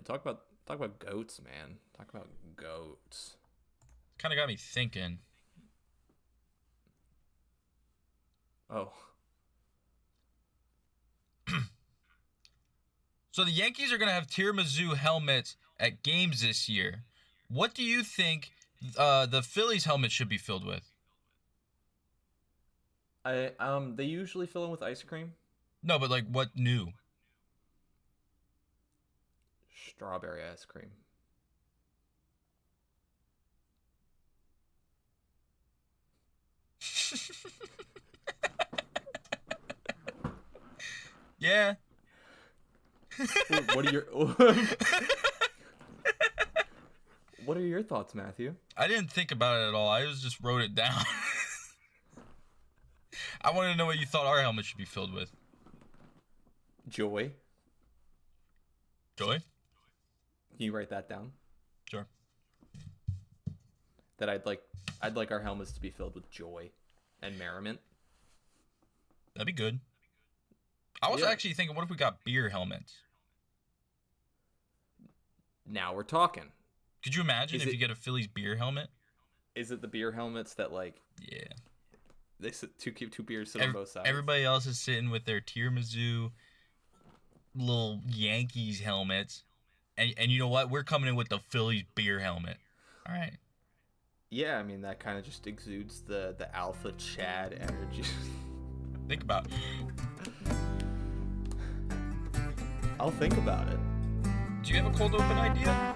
Talk about goats, man. Talk about goats. Kind of got me thinking. Oh, So the Yankees are going to have tiramisu helmets at games this year. What do you think the Phillies helmet should be filled with? they usually fill in with ice cream, No, but like what new? strawberry ice cream. Yeah. What are your What are your thoughts, Matthew? I didn't think about it at all. I just wrote it down. I wanted to know what you thought our helmet should be filled with. Joy. Joy? Can you write that down? Sure. That I'd like our helmets to be filled with joy and merriment. That'd be good. I was Yeah. actually thinking, what if we got beer helmets? Now we're talking. Could you imagine Is if it- you get a Phillies beer helmet? Is it the beer helmets that Yeah. they sit two beers sit on both sides? Everybody else is sitting with their tiramisu little Yankees helmets. And you know what? We're coming in with the Phillies beer helmet. All right. Yeah, I mean that kind of just exudes the alpha Chad energy. Think about it. I'll think about it. Do you have a cold open idea?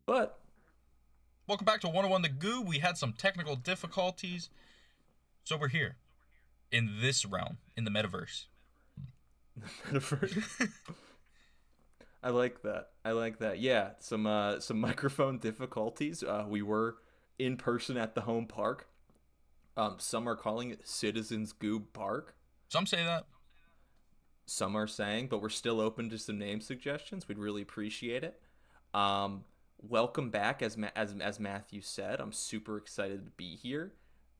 But Welcome back to 101 The Goob. We had some technical difficulties. So we're here. In this realm. In the metaverse. I like that. I like that. Yeah, some microphone difficulties. We were in person at the home park. Some are calling it Citizens Goob Park. Some say that. Some are saying, but we're still open to some name suggestions. We'd really appreciate it. Welcome back, as Matthew said. I'm super excited to be here.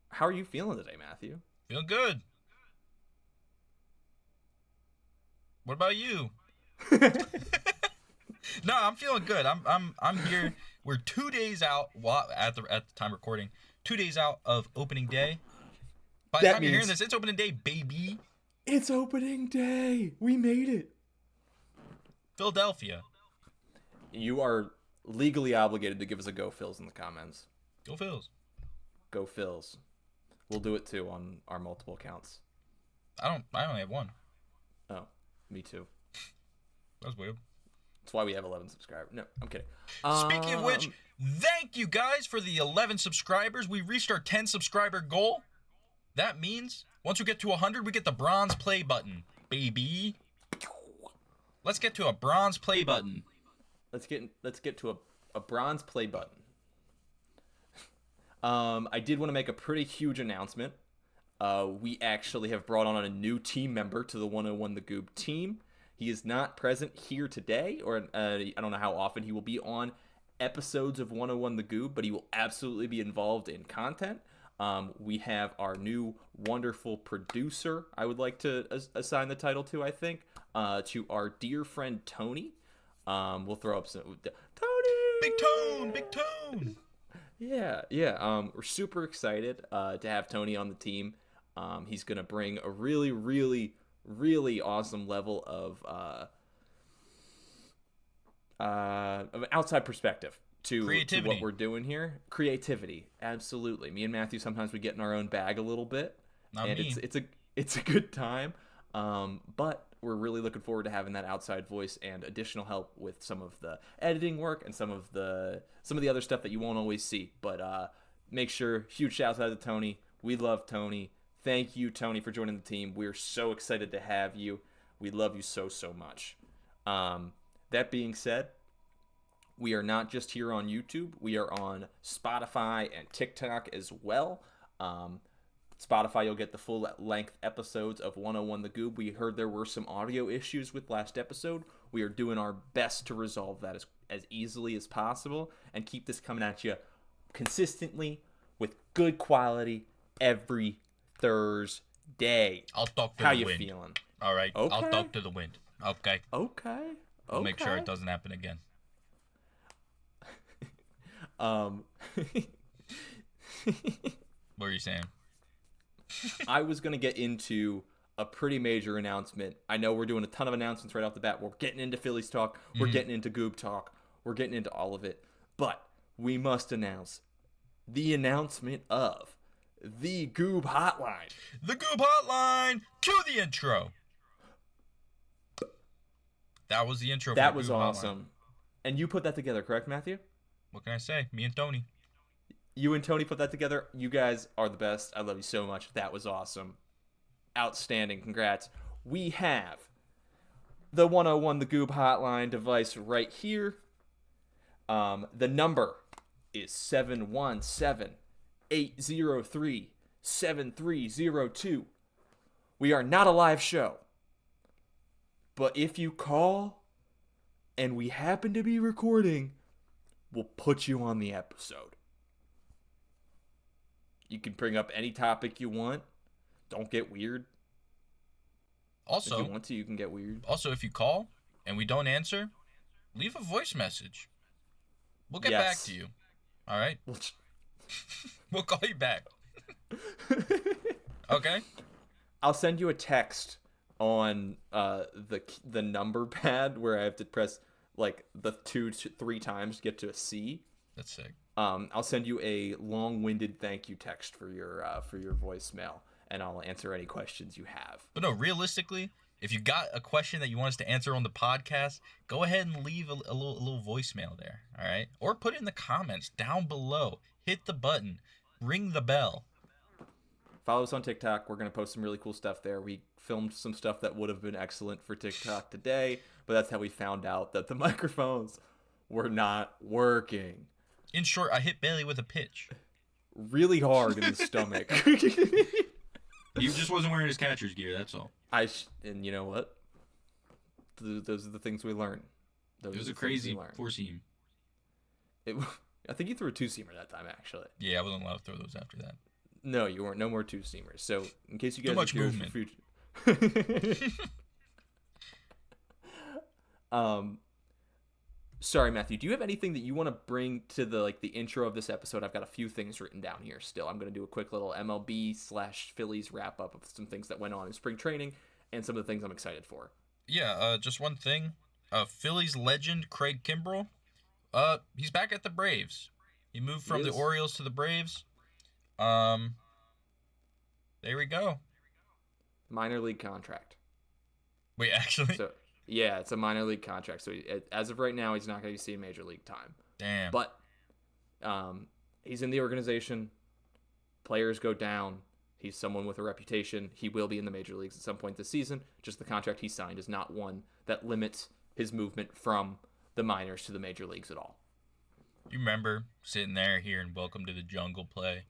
How are you feeling today, Matthew? Feeling good. What about you? No, I'm feeling good. I'm here. We're 2 days out at the time recording. 2 days out of opening day. By the That time you're hearing means- this, it's opening day, baby. It's opening day. We made it. Philadelphia. You are legally obligated to give us a go Phils in the comments. Go Phils. Go Phils. We'll do it too on our multiple accounts. I only have one. Oh, me too. That was weird. That's why we have 11 subscribers. No, I'm kidding. Speaking of which, thank you guys for the 11 subscribers. We reached our 10 subscriber goal. That means once we get to 100, we get the bronze play button, baby. Let's get to a bronze play button. let's get to a bronze play button. I did want to make a pretty huge announcement. We actually have brought on a new team member to the 101 The Goob team. He is not present here today, or I don't know how often he will be on episodes of 101 The Goob, but he will absolutely be involved in content. We have our new wonderful producer, I would like to assign the title to, I think, to our dear friend Tony. We'll throw up some... Tony! Big tone. Yeah. We're super excited to have Tony on the team. He's going to bring a really, really, really awesome level of an outside perspective to what we're doing here. Creativity, absolutely. Me and Matthew, sometimes we get in our own bag a little bit. Not and me. It's a good time. But we're really looking forward to having that outside voice and additional help with some of the editing work and some of the other stuff that you won't always see. But make sure, huge shout out to Tony. We love Tony. Thank you, Tony, for joining the team. We're so excited to have you. We love you so much. That being said, We are not just here on YouTube. We are on Spotify and TikTok as well. Spotify, you'll get the full length episodes of 101 The Goob. We heard there were some audio issues with last episode. We are doing our best to resolve that as easily as possible and keep this coming at you consistently with good quality every Thursday. I'll talk to How the you wind. feeling? All right. Okay. I'll talk to the wind. Okay. Okay. I'll make sure it doesn't happen again. Um, What are you saying? I was going to get into a pretty major announcement. I know we're doing a ton of announcements right off the bat. We're getting into Phillies talk. We're getting into Goob talk. We're getting into all of it. But we must announce the announcement of the Goob Hotline. The Goob Hotline. Cue the intro. That was the intro. That for the was Goob awesome. Hotline. And you put that together, correct, Matthew? What can I say? Me and Tony. You and Tony put that together. You guys are the best. I love you so much. That was awesome. Outstanding. Congrats. We have the 101 The Goob Hotline device right here. The number is 717-803-7302. We are not a live show. But if you call and we happen to be recording, we'll put you on the episode. You can bring up any topic you want. Don't get weird. Also, if you want to, you can get weird. Also, if you call and we don't answer, leave a voice message. We'll get back to you. All right? We'll call you back. Okay? I'll send you a text on the number pad where I have to press like the 2 to 3 times to get to a C. That's sick. I'll send you a long-winded thank you text for your voicemail, and I'll answer any questions you have. But no, realistically, if you got a question that you want us to answer on the podcast, go ahead and leave a little voicemail there, all right? Or put it in the comments down below. Hit the button. Ring the bell. Follow us on TikTok. We're going to post some really cool stuff there. We filmed some stuff that would have been excellent for TikTok today, but that's how we found out that the microphones were not working. In short, I hit Bailey with a pitch. Really hard in the stomach. He just wasn't wearing his catcher's gear, that's all. And you know what? Those are the things we learn. It was a crazy 4-seam. I think you threw a 2-seamer that time, actually. Yeah, I wasn't allowed to throw those after that. No, you weren't. No more 2-seamers. So, in case you guys too much are curious movement. for future... Sorry, Matthew. Do you have anything that you want to bring to the intro of this episode? I've got a few things written down here still. I'm going to do a quick little MLB/Phillies wrap up of some things that went on in spring training and some of the things I'm excited for. Yeah, just one thing. Phillies legend Craig Kimbrell. He's back at the Braves. He moved from the Orioles to the Braves. There we go. Minor league contract. Wait, actually? So, yeah, it's a minor league contract. So as of right now, he's not going to be seeing major league time. Damn. But he's in the organization. Players go down. He's someone with a reputation. He will be in the major leagues at some point this season. Just the contract he signed is not one that limits his movement from the minors to the major leagues at all. You remember sitting there hearing Welcome to the Jungle play?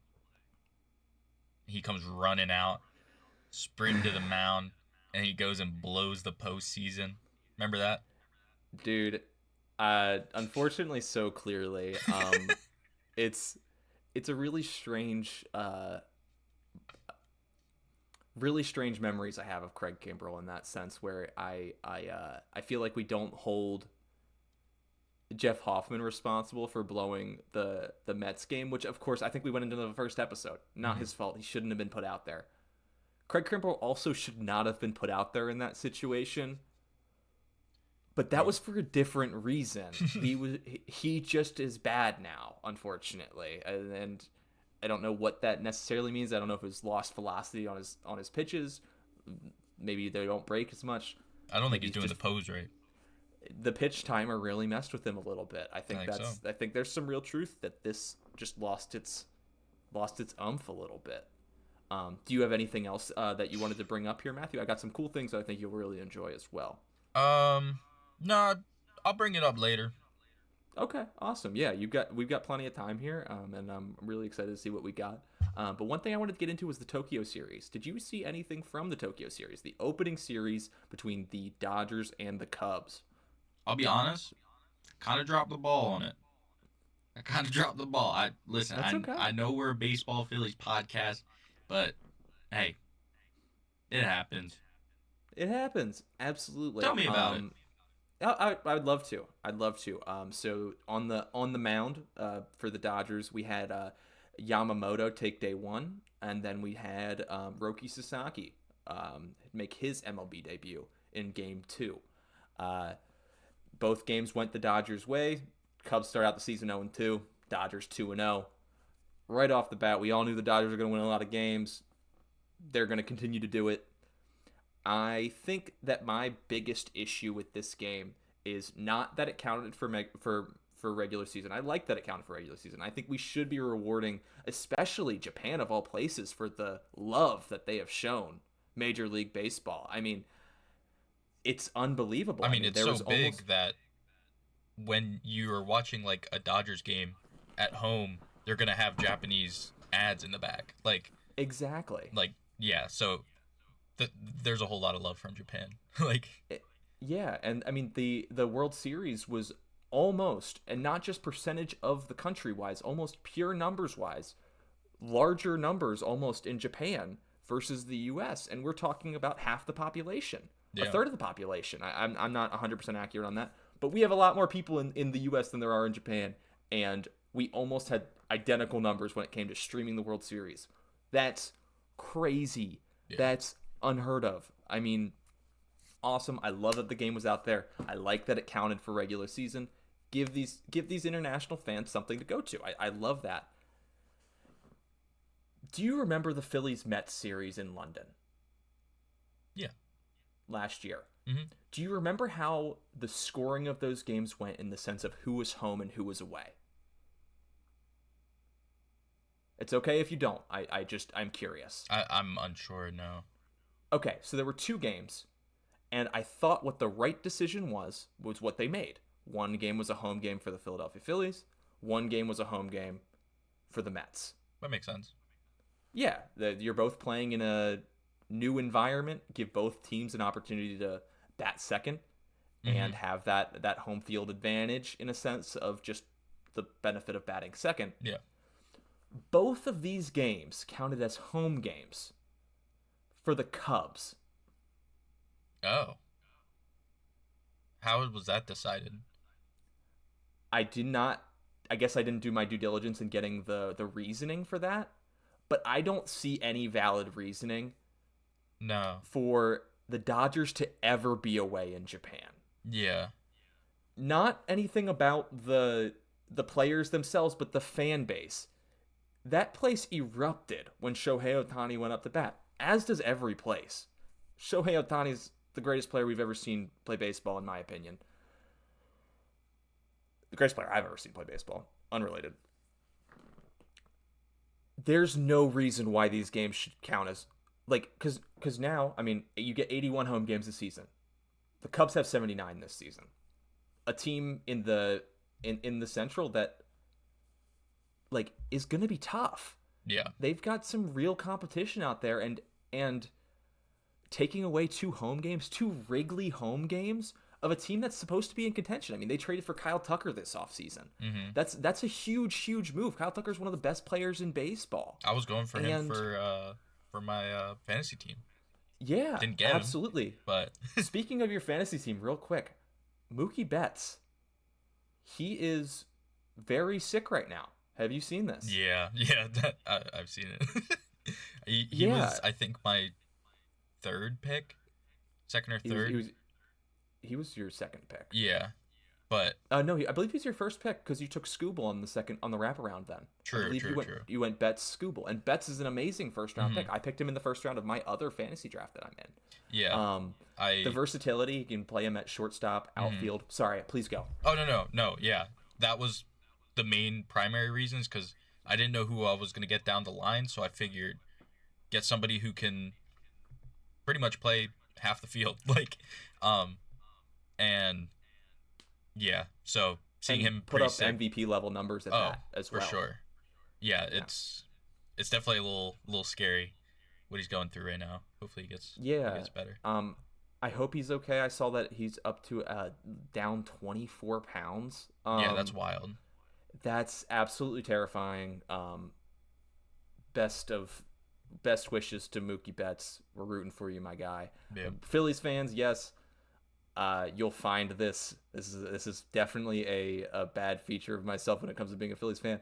He comes running out, sprinting to the mound, and he goes and blows the postseason. Remember that? Dude, unfortunately so clearly. It's a really strange memories I have of Craig Kimbrell in that sense, where I feel like we don't hold Jeff Hoffman responsible for blowing the Mets game, which of course I think we went into the first episode. Not his fault. He shouldn't have been put out there. Craig Kimbrell also should not have been put out there in that situation. But that was for a different reason. He just is bad now, unfortunately. And I don't know what that necessarily means. I don't know if it's lost velocity on his pitches. Maybe they don't break as much. I don't think he's doing the pose right. The pitch timer really messed with him a little bit. I think there's some real truth that this just lost its umph a little bit. Do you have anything else that you wanted to bring up here, Matthew? I got some cool things that I think you'll really enjoy as well. No, I'll bring it up later. Okay, awesome. Yeah, we've got plenty of time here, and I'm really excited to see what we got. But one thing I wanted to get into was the Tokyo series. Did you see anything from the Tokyo series, the opening series between the Dodgers and the Cubs? I'll be honest, kind of dropped the ball on it. I kind of dropped the ball. I listen. That's I okay. know we're a baseball Phillies podcast, but hey, it happens. It happens. Absolutely. Tell me about it. I'd love to. I'd love to. So on the mound, for the Dodgers, we had Yamamoto take day one, and then we had Roki Sasaki make his MLB debut in game two. Uh, both games went the Dodgers' way. Cubs start out the season 0-2. Dodgers 2-0. Right off the bat, we all knew the Dodgers were going to win a lot of games. They're going to continue to do it. I think that my biggest issue with this game is not that it counted for regular season. I like that it counted for regular season. I think we should be rewarding, especially Japan of all places, for the love that they have shown Major League Baseball. I mean, it's unbelievable. I mean, it's there so was big almost that when you are watching like a Dodgers game at home, they're gonna have Japanese ads in the back. exactly. Yeah. So there's a whole lot of love from Japan. like, Yeah, and I mean the World Series was almost, and not just percentage of the country wise, almost pure numbers wise, larger numbers almost in Japan versus the U.S. And we're talking about half the population, a yeah, third of the population. I'm not 100% accurate on that, but we have a lot more people in the U.S. than there are in Japan, and we almost had identical numbers when it came to streaming the World Series. That's crazy. yeah. That's unheard of. I mean, awesome. I love that the game was out there. I like that it counted for regular season. Give these international fans something to go to. I love that. Do you remember the Phillies Mets series in London Yeah. last year? hmm Do you remember how the scoring of those games went in the sense of who was home and who was away? It's okay if you don't. I'm curious. I'm unsure now. Okay, so there were two games, and I thought what the right decision was what they made. One game was a home game for the Philadelphia Phillies. One game was a home game for the Mets. That makes sense. Yeah, you're both playing in a new environment. Give both teams an opportunity to bat second hmm and have that home field advantage in a sense of just the benefit of batting second. Yeah. Both of these games counted as home games for the Cubs. Oh. How was that decided? I did not. I guess I didn't do my due diligence in getting the reasoning for that, but I don't see any valid reasoning No. for the Dodgers to ever be away in Japan. Yeah. Not anything about the players themselves, but the fan base. That place erupted when Shohei Ohtani went up to bat, as does every place. Shohei Ohtani's the greatest player we've ever seen play baseball, in my opinion. The greatest player I've ever seen play baseball. Unrelated. There's no reason why these games should count as because now, I mean, you get 81 home games this season. The Cubs have 79 this season. A team in the Central that is going to be tough. Yeah. They've got some real competition out there, and taking away two home games, two Wrigley home games of a team that's supposed to be in contention. I mean, they traded for Kyle Tucker this offseason. hmm That's a huge move. Kyle Tucker's one of the best players in baseball. I was going for him And for my fantasy team. yeah, Didn't get him, absolutely. but Speaking of your fantasy team, real quick, Mookie Betts, he is very sick right now. Have you seen this? yeah, I've seen it. He Yeah, was, I think, my third pick, second or he was, third. he was he was your second pick. Yeah, but No, I believe he's your first pick because you took Scooble on the wraparound. Then I true, believe true, you true. went Betts Scooble, and Betts is an amazing first round hmm pick. I picked him in the first round of my other fantasy draft that I'm in. Yeah, The I. versatility, you can play him at shortstop, mhm. outfield. Sorry, please go. Oh no, yeah, that was the main primary reasons because I didn't know who I was gonna get down the line, so I figured get somebody who can pretty much play half the field, and yeah, so seeing and him put pretty up sick. MVP level numbers at that as well. For sure. Yeah, Yeah. it's definitely a little scary what he's going through right now. Hopefully he Yeah. gets better. I hope he's okay. I saw that he's up to down 24 pounds. Yeah, that's wild. That's absolutely terrifying. Best wishes to Mookie Betts. We're rooting for you, my guy. Yeah. Phillies fans, yes. You'll find this. This is definitely a bad feature of myself when it comes to being a Phillies fan.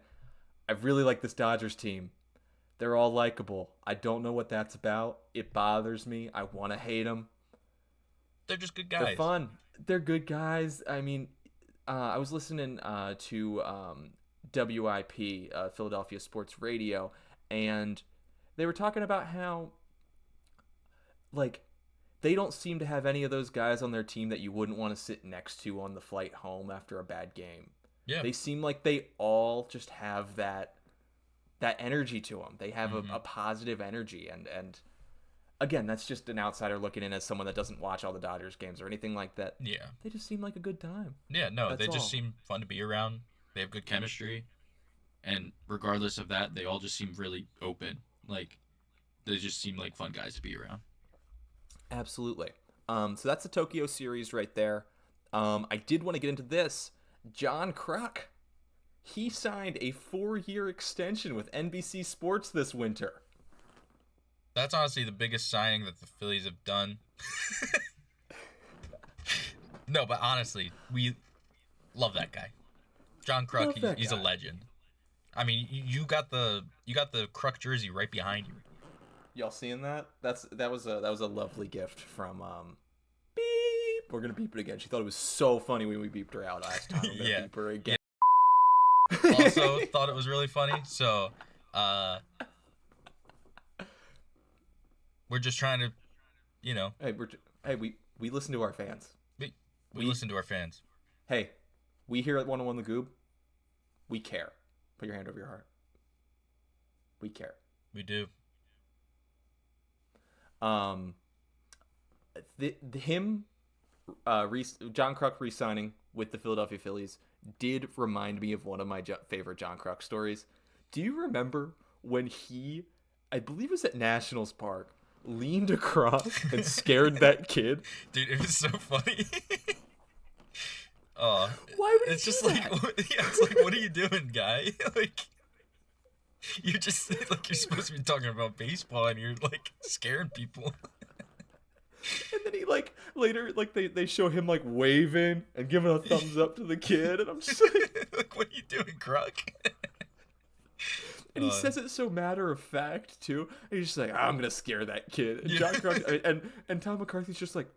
I really like this Dodgers team. They're all likable. I don't know what that's about. It bothers me. I want to hate them. They're just good guys. They're fun. They're good guys. I mean, I was listening to WIP, Philadelphia Sports Radio, and they were talking about how, like, they don't seem to have any of those guys on their team that you wouldn't want to sit next to on the flight home after a bad game. Yeah. They seem like they all just have that energy to them. They have a positive energy, and again, that's just an outsider looking in as someone that doesn't watch all the Dodgers games or anything like that. Yeah. They just seem like a good time. Yeah, no, That's they just all. seem fun to be around. They have good chemistry. And regardless of that, they all just seem really open. Like, they just seem like fun guys to be around. Absolutely. So that's the Tokyo series right there. I did want to get into this. John Kruk. He signed a 4-year extension with NBC Sports this winter. That's honestly the biggest signing that the Phillies have done. No, but honestly, we love that guy. John Kruk, he's a legend. I mean, you got the Kruk jersey right behind you. Y'all seeing that? That was a lovely gift from beep. We're gonna beep it again. She thought it was so funny when we beeped her out last time. We're gonna beep her again. Also thought it was really funny. So, we're just trying to, Hey, we listen to our fans. We listen to our fans. Hey, we here at 101 The Goob, we care. Put your hand over your heart. We care. We do. John Kruk re-signing with the Philadelphia Phillies did remind me of one of my favorite John Kruk stories. Do you remember when he, I believe it was at Nationals Park, leaned across and scared that kid? Dude, it was so funny. Why would it's he just do like, that? it's like, what are you doing, guy? Like, you're just like, you're supposed to be talking about baseball and you're like scaring people. And then he later they show him waving and giving a thumbs up to the kid, and I'm just like, what are you doing, Kruk? And he says it so matter of fact too. And he's just like, I'm gonna scare that kid. And John Kruk and Tom McCarthy's just like,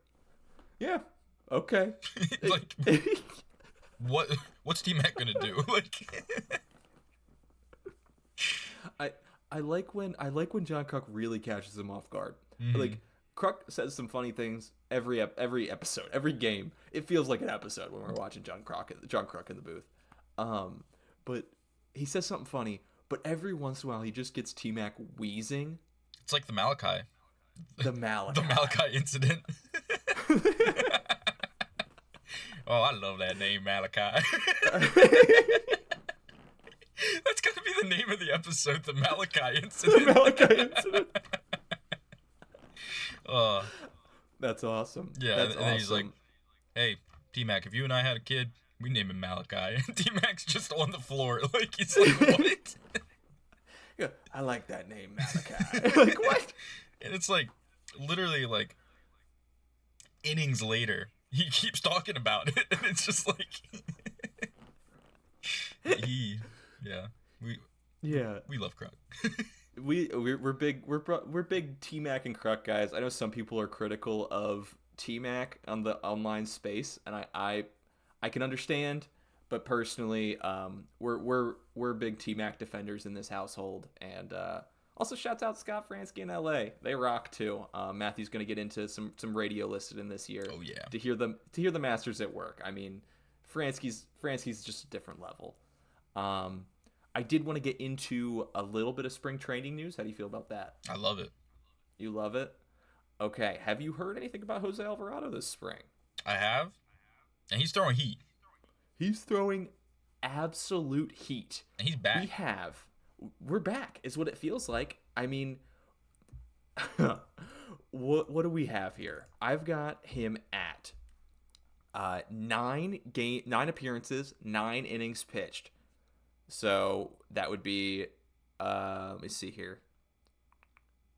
yeah, okay. Like, what's T-Mac gonna do? Like, I like when John Kruk really catches him off guard. Mm-hmm. Like, Kruk says some funny things every episode, every game. It feels like an episode when we're watching John Kruk in the booth. But he says something funny, but every once in a while he just gets T-Mac wheezing. It's like the Malachi. The Malachi. The Malachi incident. Oh, I love that name, Malachi. That's gonna be the name of the episode, the Malachi incident. The Malachi incident. Oh, that's awesome. Yeah, that's and awesome. he's like, "Hey, T-Mac, if you and I had a kid, we name him Malachi." T-Mac's just on the floor, like he's like, "What?" Yeah, I like that name, Malachi. Like, what? And it's like, literally, like, innings later, he keeps talking about it, and it's just like, we love Kruk. We're big T-Mac and Kruk guys. I know some people are critical of T-Mac on the online space, and I can understand, but personally, we're big T-Mac defenders in this household. And also shouts out Scott Fransky in LA. They rock too. Matthew's gonna get into some radio listed in this year. Oh yeah. To hear the Masters at work. I mean, Fransky's just a different level. I did want to get into a little bit of spring training news. How do you feel about that? I love it. You love it? Okay. Have you heard anything about Jose Alvarado this spring? I have. And he's throwing heat. He's throwing absolute heat. And he's back. We're back, is what it feels like. I mean, what do we have here? I've got him at 9 appearances, 9 innings pitched. So that would be let me see here.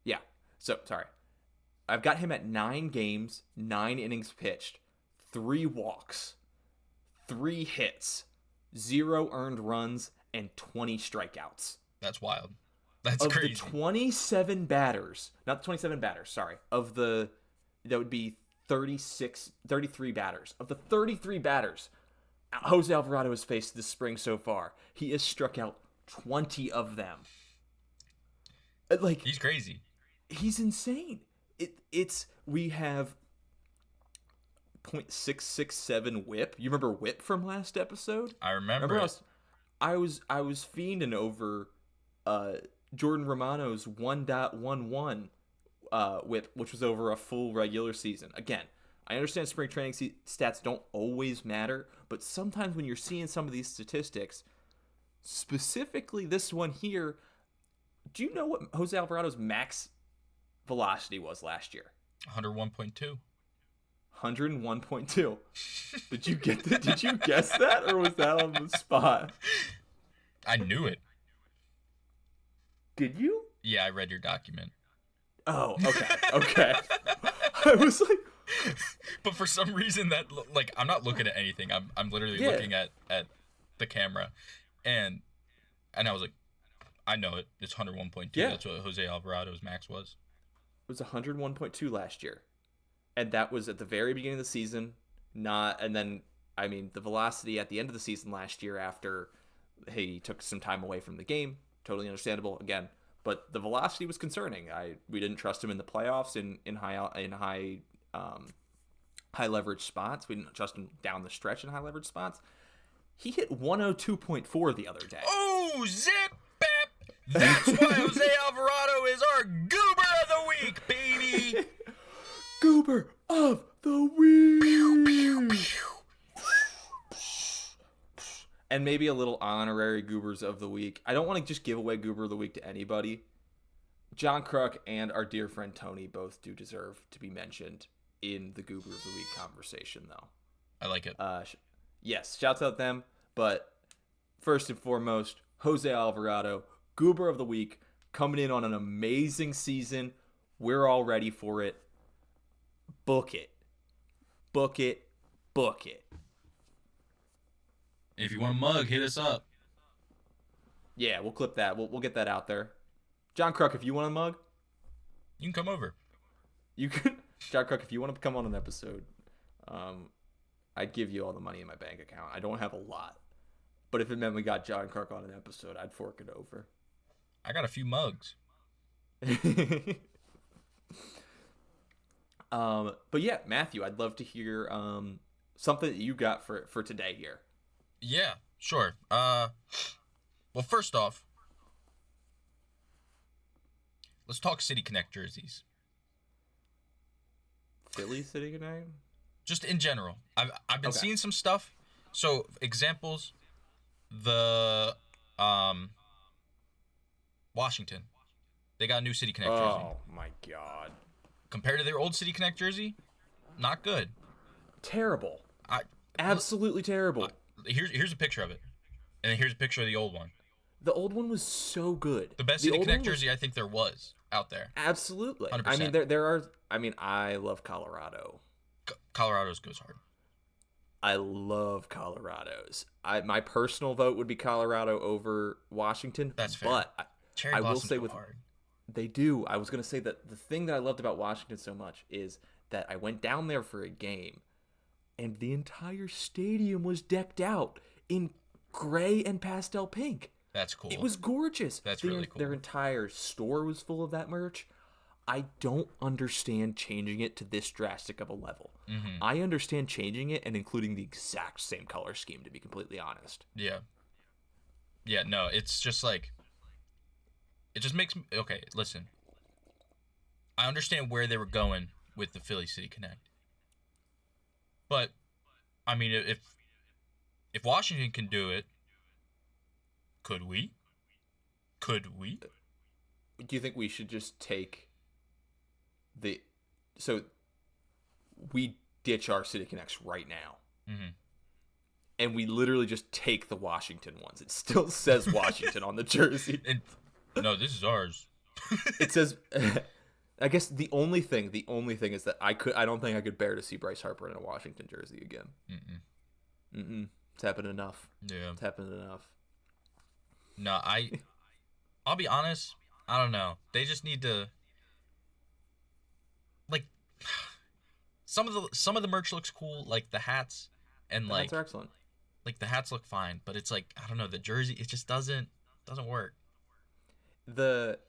Yeah. So sorry. I've got him at 9 games, 9 innings pitched, 3 walks, 3 hits, 0 earned runs, and 20 strikeouts. That's wild. That's of crazy. Of the 27 batters, not the 27 batters, sorry. That would be 33 batters. Of the 33 batters Jose Alvarado has faced this spring so far, he has struck out 20 of them. He's crazy. He's insane. We have .667 whip. You remember whip from last episode? I remember I was fiending over Jordan Romano's 1.11 whip, which was over a full regular season. Again, I understand spring training stats don't always matter, but sometimes when you're seeing some of these statistics, specifically this one here, do you know what Jose Alvarado's max velocity was last year? 101.2. 101.2. Did you get that? Did you guess that, or was that on the spot? I knew it. Did you? Yeah, I read your document. Oh, okay. I was like, but for some reason that I'm not looking at anything. I'm literally looking at the camera, and I was like, I know it. It's 101.2. Yeah. That's what Jose Alvarado's max was. It was 101.2 last year, and that was at the very beginning of the season. The velocity at the end of the season last year after he took some time away from the game, totally understandable again. But the velocity was concerning. We didn't trust him in the playoffs in high leverage spots. We didn't trust him down the stretch in high leverage spots. He hit 102.4 the other day. Oh, zip bap! That's why Jose Alvarado is our goober of the week, baby. Goober of the week. Pew, pew, pew. And maybe a little honorary Goobers of the Week. I don't want to just give away Goober of the Week to anybody. John Kruk and our dear friend Tony both do deserve to be mentioned in the Goober of the Week conversation, though. I like it. Yes, shouts out them. But first and foremost, Jose Alvarado, Goober of the Week, coming in on an amazing season. We're all ready for it. Book it. Book it. Book it. If you want a mug, hit us up. Yeah, we'll clip that. We'll get that out there. John Kruk, if you want a mug, you can come over. You can. John Kruk, if you want to come on an episode, I'd give you all the money in my bank account. I don't have a lot, but if it meant we got John Kruk on an episode, I'd fork it over. I got a few mugs. But yeah, Matthew, I'd love to hear something that you got for today here. Yeah, sure. Well, first off, let's talk City Connect jerseys. Philly City Connect? Just in general. I've been seeing some stuff. So, examples, the Washington. They got a new City Connect jersey. Oh my god. Compared to their old City Connect jersey, not good. Terrible. Absolutely terrible. Here's a picture of it. And then here's a picture of the old one. The old one was so good. The best City Connect jersey I think there was out there. Absolutely. 100%. I mean, there are. I mean, I love Colorado. Colorado's goes hard. I love Colorado's. My personal vote would be Colorado over Washington. That's fair. But Cherry I will Blossoms say go with hard. They do. I was going to say that the thing that I loved about Washington so much is that I went down there for a game, and the entire stadium was decked out in gray and pastel pink. That's cool. It was gorgeous. That's really cool. Their entire store was full of that merch. I don't understand changing it to this drastic of a level. Mm-hmm. I understand changing it and including the exact same color scheme, to be completely honest. Yeah. Yeah, no, it's just like... It just makes me... Okay, listen. I understand where they were going with the Philly City Connect. But, I mean, If Washington can do it, could we? Could we? Do you think we should just take so we ditch our City Connects right now, and we literally just take the Washington ones? It still says Washington on the jersey. No, this is ours. It says. I guess the only thing is that I don't think I could bear to see Bryce Harper in a Washington jersey again. It's happened enough. Yeah, it's happened enough. No, I'll be honest. I don't know. They just need to, like, some of the merch looks cool, like the hats, and the hats are excellent. Like the hats look fine, but it's like, I don't know, the jersey, it just doesn't work.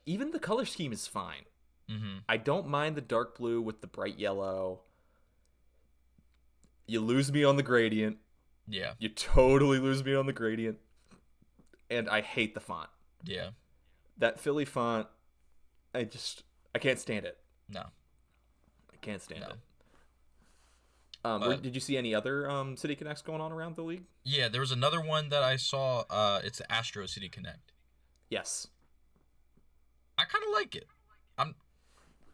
Even the color scheme is fine. I don't mind the dark blue with the bright yellow. You lose me on the gradient. Yeah. You totally lose me on the gradient. And I hate the font. Yeah. That Philly font, I can't stand it. No. I can't stand it. Did you see any other City Connects going on around the league? Yeah, there was another one that I saw. It's the Astro City Connect. Yes. I kind of like it.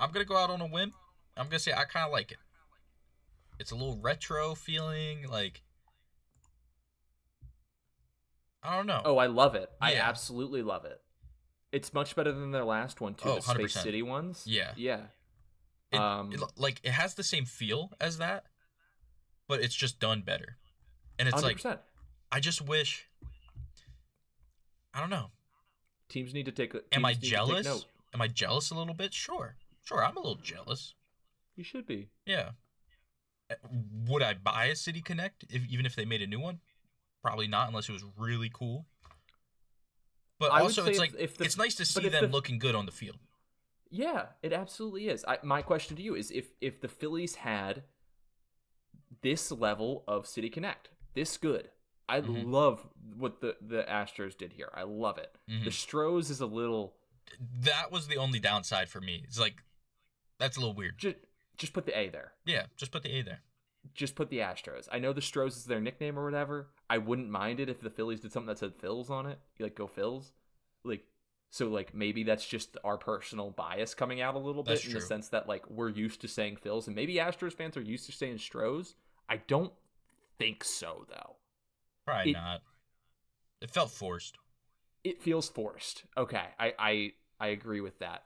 I'm going to go out on a whim. I'm going to say I kind of like it. It's a little retro feeling, like, I don't know. Oh, I love it. Yeah. I absolutely love it. It's much better than their last one, too. Oh, the 100%. Space City ones. Yeah. Yeah. It has the same feel as that, but it's just done better. And it's 100%. like, I just wish, I don't know. Teams need to take. Am I jealous? Am I jealous a little bit? Sure, I'm a little jealous. You should be. Yeah. Would I buy a City Connect even if they made a new one? Probably not, unless it was really cool. But also, it's like it's nice to see them looking good on the field. Yeah, it absolutely is. My question to you is, if the Phillies had this level of City Connect, this good, I love what the Astros did here. I love it. The Stros is a little. That was the only downside for me. It's like, that's a little weird. Just put the A there. Yeah, just put the A there. Just put the Astros. I know the Stros is their nickname or whatever. I wouldn't mind it if the Phillies did something that said Phils on it. Like, go Phils. So maybe that's just our personal bias coming out a little bit in the sense that, like, we're used to saying Phils, and maybe Astros fans are used to saying Stros. I don't think so, though. Probably not. It felt forced. It feels forced. Okay, I agree with that.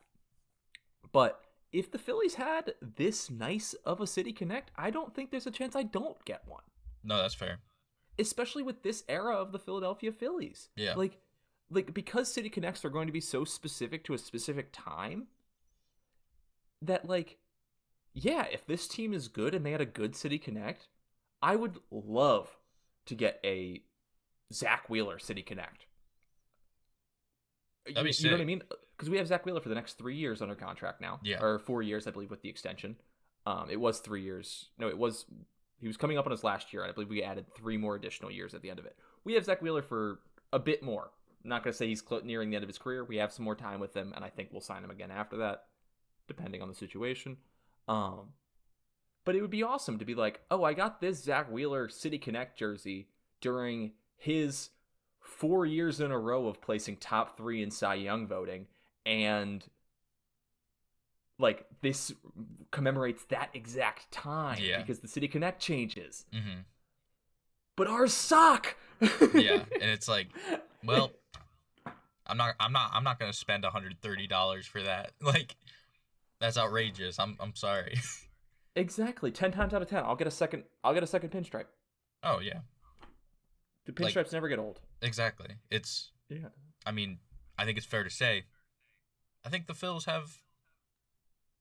But if the Phillies had this nice of a City Connect, I don't think there's a chance I don't get one. No, that's fair. Especially with this era of the Philadelphia Phillies. Yeah. Like because City Connects are going to be so specific to a specific time that, like, yeah, if this team is good and they had a good City Connect, I would love to get a Zach Wheeler City Connect. That'd be sick. You know what I mean? Because we have Zach Wheeler for the next 3 years under contract now. Yeah. Or 4 years, I believe, with the extension. It was 3 years. No, he was coming up on his last year, and I believe we added 3 more additional years at the end of it. We have Zach Wheeler for a bit more. I'm not going to say he's nearing the end of his career. We have some more time with him, and I think we'll sign him again after that, depending on the situation. But it would be awesome to be like, oh, I got this Zach Wheeler City Connect jersey during his 4 years in a row of placing top 3 in Cy Young voting, and like this commemorates that exact time because the City Connect changes. But ours suck. Yeah, and it's like, well, I'm not gonna spend $130 for that. Like, that's outrageous. I'm sorry. Exactly. 10 times out of 10, I'll get a second pinstripe. Oh yeah. The pinstripes never get old. Exactly. I mean, I think it's fair to say, I think the Phils have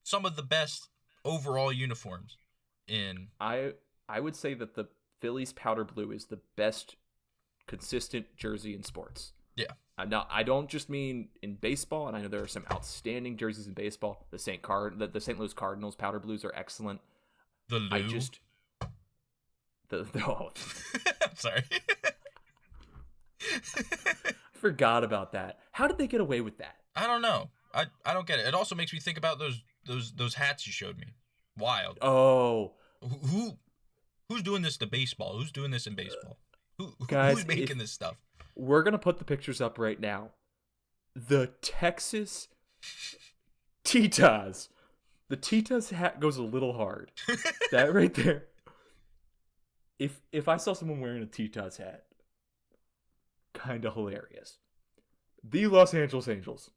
some of the best overall uniforms in. I would say that the Phillies powder blue is the best consistent jersey in sports. Yeah. Now, I don't just mean in baseball, and I know there are some outstanding jerseys in baseball. The St. Louis Cardinals powder blues are excellent. I'm sorry. I forgot about that. How did they get away with that? I don't know. I don't get it. It also makes me think about those hats you showed me. Wild. Oh. Who's doing this to baseball? Who's doing this in baseball? Guys, Who's making this stuff? We're gonna put the pictures up right now. The Texas Titas. The Titas hat goes a little hard. That right there. If I saw someone wearing a Titas hat, kind of hilarious. The Los Angeles Angels.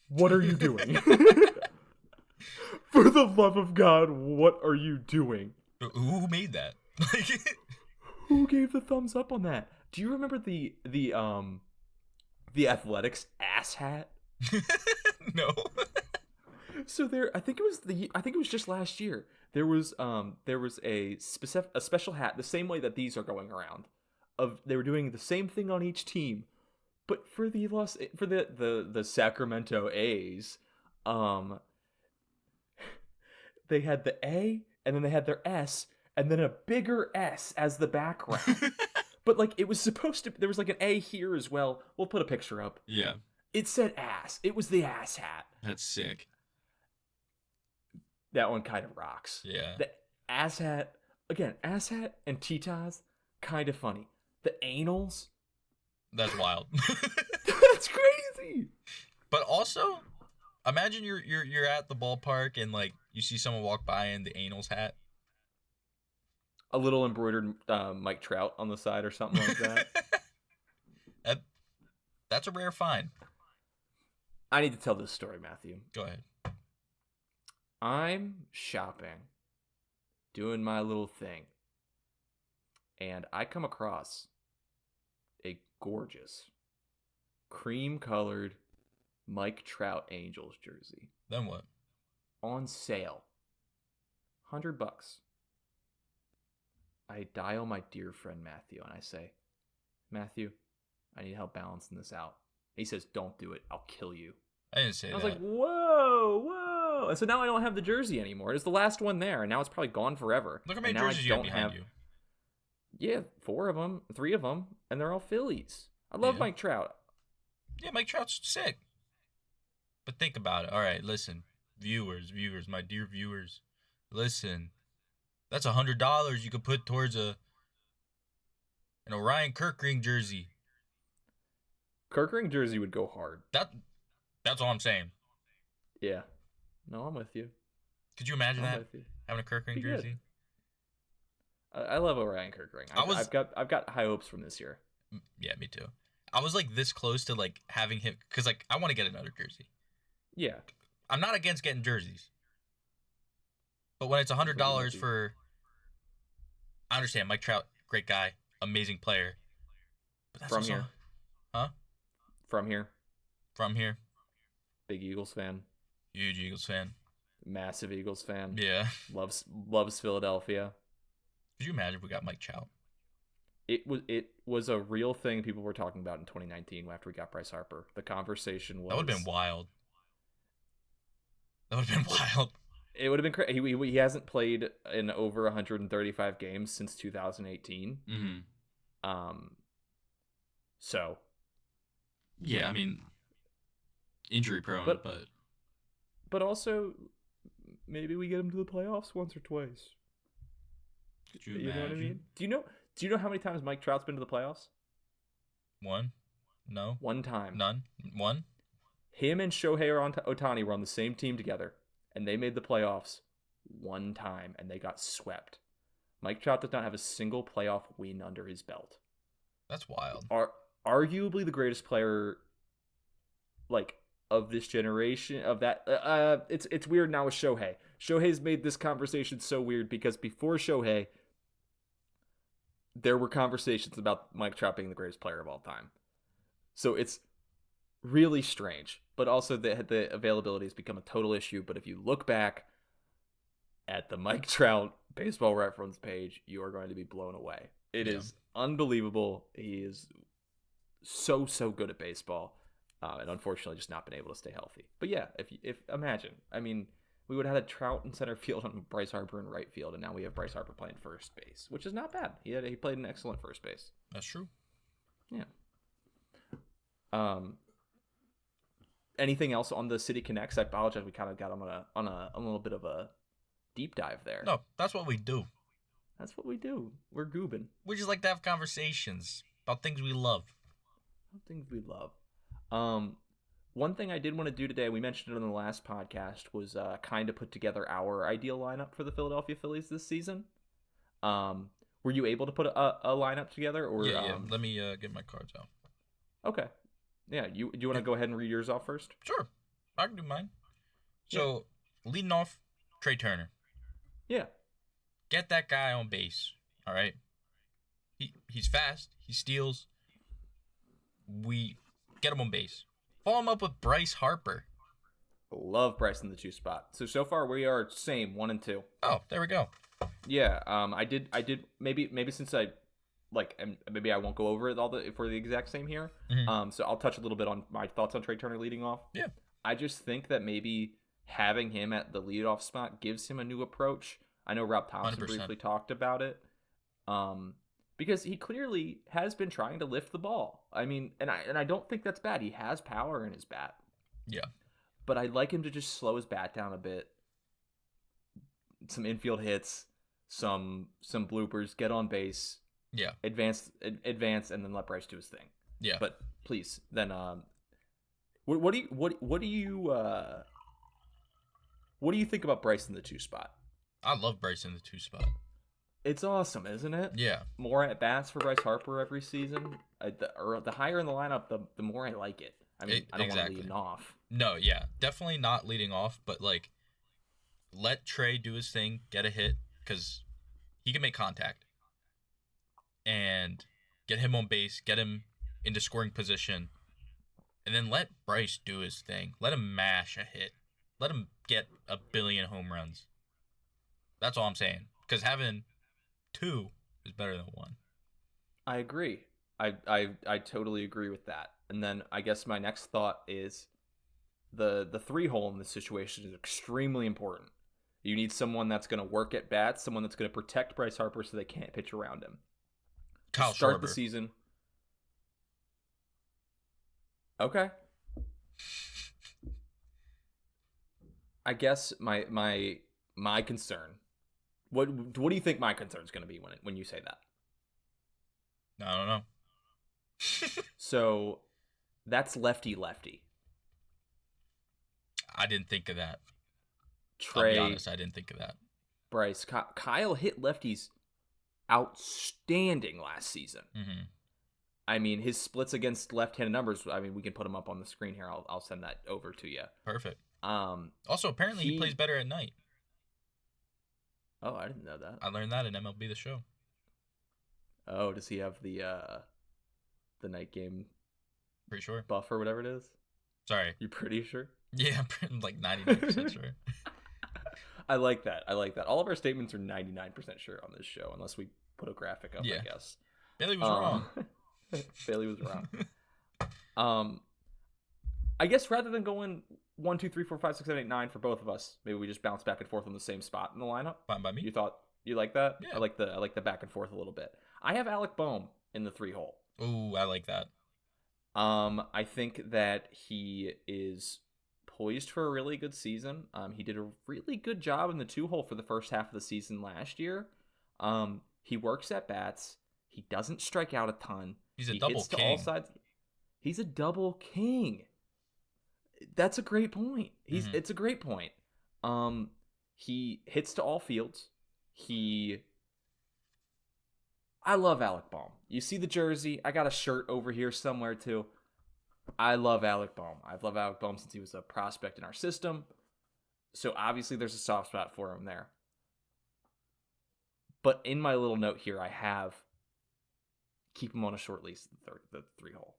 What are you doing? For the love of God, what are you doing? Who made that? Who gave the thumbs up on that? Do you remember the Athletics ass hat? No. So I think it was just last year. There was a special hat the same way that these are going around. They were doing the same thing on each team, but for the Sacramento A's, they had the A and then they had their S and then a bigger S as the background. But like it was supposed to, there was like an A here as well. We'll put a picture up. Yeah. It said ass. It was the ass hat. That's sick. That one kind of rocks. Yeah. The ass hat, again, ass hat and Titas, kind of funny. The anals. That's wild. That's crazy. But also, imagine you're at the ballpark and like you see someone walk by in the anals hat. A little embroidered Mike Trout on the side or something like that. That's a rare find. I need to tell this story, Matthew. Go ahead. I'm shopping, doing my little thing, and I come across a gorgeous, cream-colored Mike Trout Angels jersey. Then what? On sale. $100. I dial my dear friend Matthew, and I say, Matthew, I need help balancing this out. He says, don't do it. I'll kill you. I didn't say that. I was like, whoa. And so now I don't have the jersey anymore. It's the last one there, and now it's probably gone forever. Look how many jerseys you have behind you. Yeah, 3 of them, and they're all Phillies. I love Mike Trout. Yeah, Mike Trout's sick. But think about it. All right, listen. Viewers, my dear viewers. Listen. That's $100 you could put towards an Orion Kirkring jersey. Kirkring jersey would go hard. That's all I'm saying. Yeah. No, I'm with you. Could you imagine that? Having a Kirkring jersey? I love Orion Kirkring. I've got high hopes from this year. Yeah, me too. I was like this close to like having him because like I want to get another jersey. Yeah. I'm not against getting jerseys. But when it's $100 for, I understand Mike Trout, great guy, amazing player. But that's from here. Huh? From here. From here. Big Eagles fan. Huge Eagles fan. Massive Eagles fan. Yeah. Loves Philadelphia. Could you imagine if we got Mike Trout? It was a real thing people were talking about in 2019 after we got Bryce Harper. The conversation was... That would have been wild. It would have been crazy. He hasn't played in over 135 games since 2018. Mm-hmm. So. Yeah, I mean, injury prone, but also maybe we get him to the playoffs once or twice. Could you imagine? Know what I mean? Do you know how many times Mike Trout's been to the playoffs? One? No. One time. None? One? Him and Shohei Ohtani were on the same team together, and they made the playoffs one time, and they got swept. Mike Trout does not have a single playoff win under his belt. That's wild. Arguably the greatest player, like, of this generation, of that. It's weird now with Shohei. Shohei's made this conversation so weird because before Shohei, there were conversations about Mike Trout being the greatest player of all time. So it's really strange, but also the availability has become a total issue. But if you look back at the Mike Trout baseball reference page, you are going to be blown away. It is unbelievable. He is so good at baseball, and unfortunately just not been able to stay healthy. But yeah, if imagine, I mean, we would have had a Trout in center field and Bryce Harper in right field, and now we have Bryce Harper playing first base, which is not bad. He played an excellent first base. That's true. Yeah. Anything else on the City Connects? I apologize. We kind of got on a little bit of a deep dive there. No, that's what we do. That's what we do. We're goobing. We just like to have conversations about things we love. Things we love. One thing I did want to do today, we mentioned it on the last podcast, was kind of put together our ideal lineup for the Philadelphia Phillies this season. Were you able to put a lineup together? Or Yeah. Let me get my cards out. Okay. Yeah. Do you want to go ahead and read yours off first? Sure. I can do mine. So, leading off, Trey Turner. Yeah. Get that guy on base. All right. He's fast. He steals. We get him on base. Follow him up with Bryce Harper. Love Bryce in the 2 spot. So far we are same 1 and 2. Oh, there we go. Yeah. I did maybe since I and maybe I won't go over it for the exact same here. Mm-hmm. So I'll touch a little bit on my thoughts on Trey Turner leading off. Yeah. I just think that maybe having him at the leadoff spot gives him a new approach. I know Rob Thompson 100%. briefly talked about it. Because he clearly has been trying to lift the ball. I mean, and I don't think that's bad. He has power in his bat. Yeah. But I'd like him to just slow his bat down a bit. Some infield hits, some bloopers, get on base. Yeah. Advance, and then let Bryce do his thing. Yeah. But please, then what do you think about Bryce in the 2 spot? I love Bryce in the 2 spot. It's awesome, isn't it? Yeah. More at bats for Bryce Harper every season. The higher in the lineup, the more I like it. I mean, I don't want to lead off. No, yeah, definitely not leading off, but let Trey do his thing, get a hit, because he can make contact, and get him on base, get him into scoring position, and then let Bryce do his thing. Let him mash a hit. Let him get a billion home runs. That's all I'm saying. Because having 2 is better than 1. I agree. I totally agree with that. And then I guess my next thought is the 3 hole in this situation is extremely important. You need someone that's going to work at bats, someone that's going to protect Bryce Harper so they can't pitch around him. Kyle Start Schwarber. the season. Okay. I guess my concern. What do you think my concern is going to be when you say that? I don't know. So that's lefty. I didn't think of that. Trey, I'll be honest, I didn't think of that. Bryce, Kyle hit lefties outstanding last season. Mm-hmm. I mean, his splits against left-handed numbers. I mean, we can put them up on the screen here. I'll send that over to you. Perfect. Also, apparently he plays better at night. Oh, I didn't know that. I learned that in MLB The Show. Oh, does he have the night game? Pretty sure. Buff or whatever it is. Sorry. You pretty sure? Yeah, I'm like 99% sure. I like that. All of our statements are 99% sure on this show, unless we put a graphic up, I guess. Bailey was wrong. Bailey was wrong. I guess rather than going 1, 2, 3, 4, 5, 6, 7, 8, 9 for both of us, maybe we just bounce back and forth on the same spot in the lineup. Fine by me. You thought you like that? Yeah. I like the back and forth a little bit. I have Alec Bohm in the 3 hole. Ooh, I like that. I think that he is poised for a really good season. He did a really good job in the 2 hole for the first half of the season last year. He works at bats. He doesn't strike out a ton. He's a double hits to king. all sides. He's a double king. That's a great point. It's a great point. He hits to all fields. I love Alec Bohm. You see the jersey. I got a shirt over here somewhere too. I love Alec Bohm. I've loved Alec Bohm since he was a prospect in our system. So obviously there's a soft spot for him there. But in my little note here, I have keep him on a short lease at the 3 hole.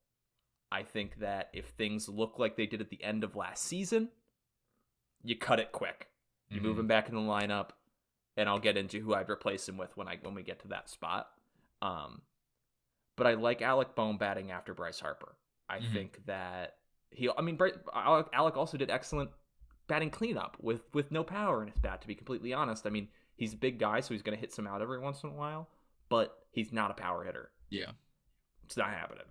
I think that if things look like they did at the end of last season, you cut it quick. You move him back in the lineup, and I'll get into who I'd replace him with when we get to that spot. But I like Alec Bohm batting after Bryce Harper. I think that Alec also did excellent batting cleanup with no power in his bat, to be completely honest. I mean, he's a big guy, so he's going to hit some out every once in a while, but he's not a power hitter. Yeah. It's not happening.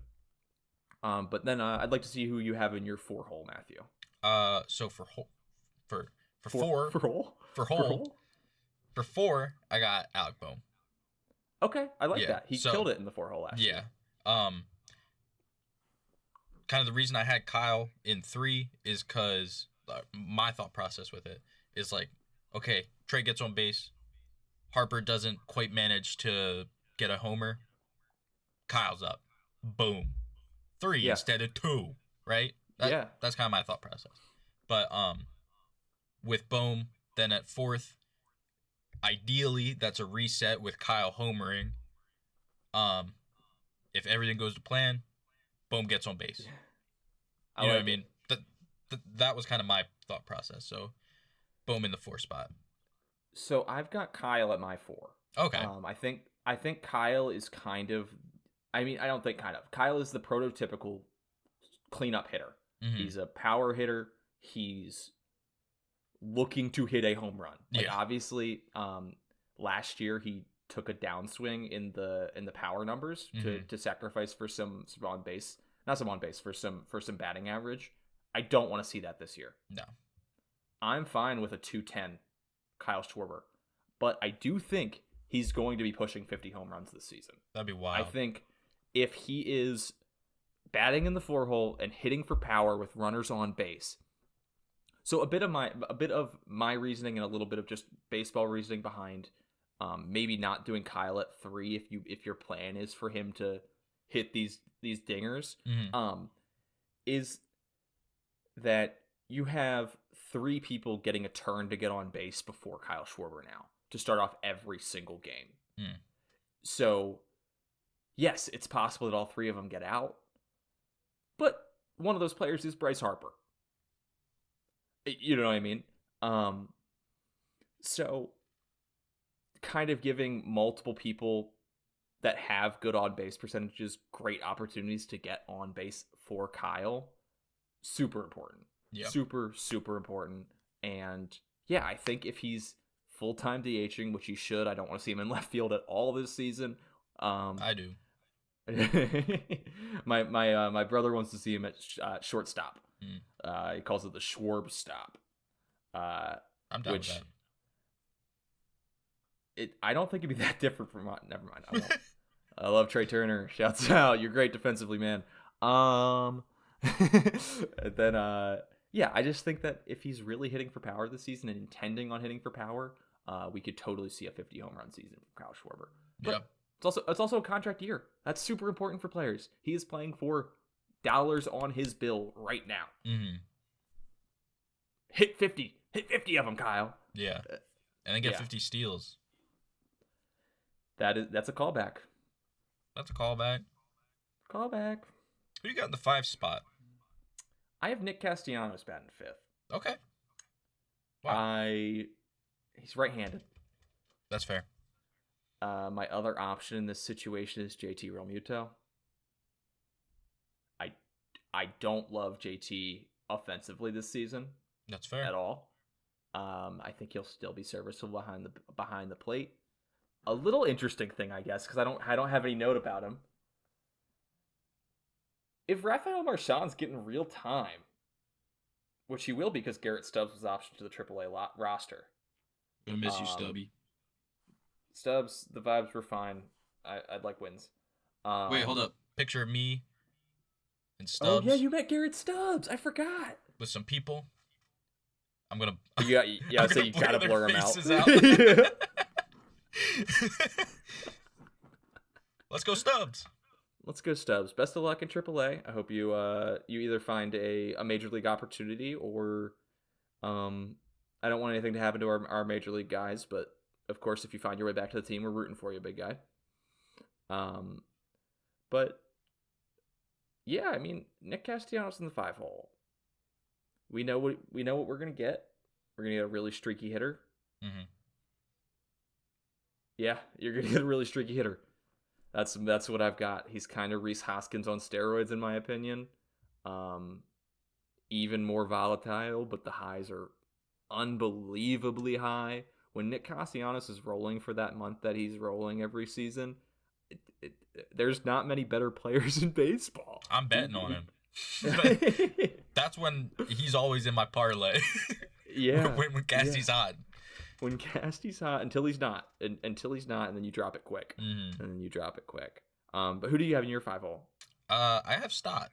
But then I'd like to see who you have in your 4 hole, Matthew. So for 4, I got Alec Bohm. Okay, I like Yeah, that. He so- killed it in the 4-hole last year. Yeah. Kind of the reason I had Kyle in 3 is because my thought process with it is like, okay, Trey gets on base. Harper doesn't quite manage to get a homer. Kyle's up. Boom. 3 Yeah. instead of 2, right? Yeah. That's kind of my thought process. But with Bohm, then at 4th, ideally that's a reset with Kyle homering. If everything goes to plan, Bohm gets on base. You know what I mean? That was kind of my thought process. So, Bohm in the 4 spot. So I've got Kyle at my 4. Okay. I think Kyle is kind of. I mean, I don't think kind of. Kyle is the prototypical cleanup hitter. Mhm. He's a power hitter. He's looking to hit a home run. Like, Yeah. obviously, last year he took a downswing in the power numbers to sacrifice for some on base, not some on base, for some batting average. I don't want to see that this year. No. I'm fine with a 210 Kyle Schwarber, but I do think he's going to be pushing 50 home runs this season. That'd be wild. I think if he is batting in the 4-hole and hitting for power with runners on base. So a bit of my reasoning and a little bit of just baseball reasoning behind maybe not doing Kyle at 3 if your plan is for him to hit these dingers is that you have 3 people getting a turn to get on base before Kyle Schwarber now to start off every single game. So yes, it's possible that all 3 of them get out, but one of those players is Bryce Harper. You know what I mean? So kind of giving multiple people that have good on base percentages great opportunities to get on base for Kyle. Super important. Yeah. Super, super important. And yeah, I think if he's full-time DHing, which he should, I don't want to see him in left field at all this season. I do. my brother wants to see him at shortstop. He calls it the Schwarb stop. I'm down with that. I don't think it'd be that different from. Never mind. I won't. I love Trey Turner. Shouts out. You're great defensively, man. And then yeah, I just think that if he's really hitting for power this season and intending on hitting for power, we could totally see a 50 home run season from Kyle Schwarber. But Yeah. it's also a contract year. That's super important for players. He is playing for dollars on his bill right now. Hit 50 of them, Kyle. Yeah. And then get Yeah. 50 steals. That's a callback. That's a callback. Callback. Who you got in the 5 spot? I have Nick Castellanos batting 5th. Okay. Wow. He's right-handed. That's fair. My other option in this situation is JT Realmuto. I don't love JT offensively this season. That's fair. At all. I think he'll still be serviceable behind the plate. A little interesting thing, I guess, because I don't have any note about him. If Rafael Marchand's getting real time, which he will because Garrett Stubbs was optioned to the AAA roster. Gonna miss you, Stubby. Stubbs, the vibes were fine. I'd like wins. Wait, hold up. Picture of me and Oh Stubbs yeah, you met Garrett Stubbs. I forgot. with some people. I'm gonna. Yeah, I'm so gonna you gotta their blur him out. faces Let's go, Stubbs. Let's go, Stubbs. Best of luck in AAA. I hope you you either find a major league opportunity or I don't want anything to happen to our major league guys, but of course if you find your way back to the team, we're rooting for you, big guy. But yeah, I mean, Nick Castellanos in the 5-hole. We know what we're gonna get. We're gonna get a really streaky hitter. Yeah, you're gonna get a really streaky hitter. That's what I've got. He's kind of Reese Hoskins on steroids, in my opinion. Even more volatile, but the highs are unbelievably high. When Nick Castellanos is rolling for that month that he's rolling every season, there's not many better players in baseball. I'm betting on him. That's when he's always in my parlay. Yeah. when Cassie's hot. when Casty's hot, until he's not, and then you drop it quick, Mm-hmm. and then you drop it quick. But who do you have in your 5-hole? I have Stott.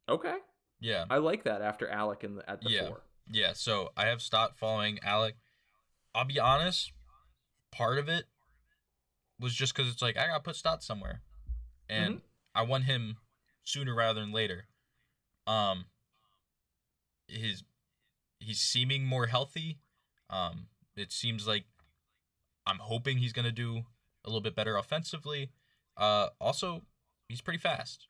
Okay, Yeah. I like that after Alec at the 4. Yeah. So I have Stott following Alec. I'll be honest. Part of it was just because it's like I gotta put Stott somewhere, and I want him sooner rather than later. He's seeming more healthy. It seems like I'm hoping he's gonna do a little bit better offensively. Also, he's pretty fast.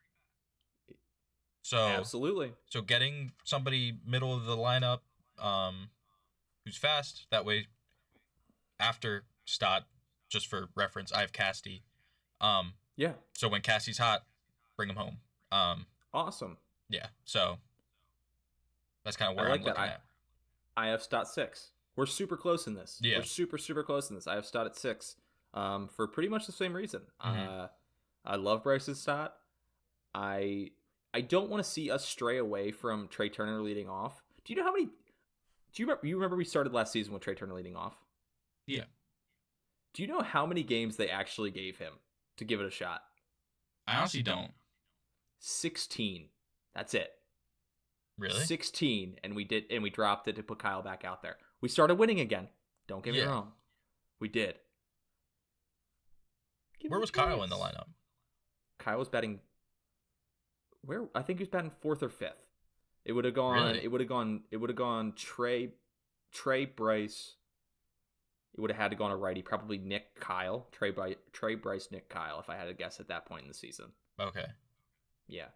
So Absolutely. So getting somebody middle of the lineup, who's fast, that way after Stott, just for reference, I have Casty. Yeah. So when Casty's hot, bring him home. Awesome. Yeah. So that's kind of where I like I'm looking that. at. I have Stott 6. We're super close in this. Yeah. We're super close in this. I have Stott at 6. For pretty much the same reason. Mm-hmm. I love Bryce's Stott. I don't want to see us stray away from Trey Turner leading off. Do you know how many? Do you remember we started last season with Trey Turner leading off? Yeah. Do you know how many games they actually gave him to give it a shot? I honestly don't. 16. That's it. Really? 16, and we dropped it to put Kyle back out there. We started winning again. Don't get me wrong. We did. Where was Kyle in the lineup? Kyle was batting. Where I think he was batting 4th or 5th. It would have gone. Really? It would have gone Trey, Bryce. It would have had to go on a righty, probably Nick, Kyle, Trey, Bryce, Nick, Kyle. If I had to guess at that point in the season. Okay. Yeah,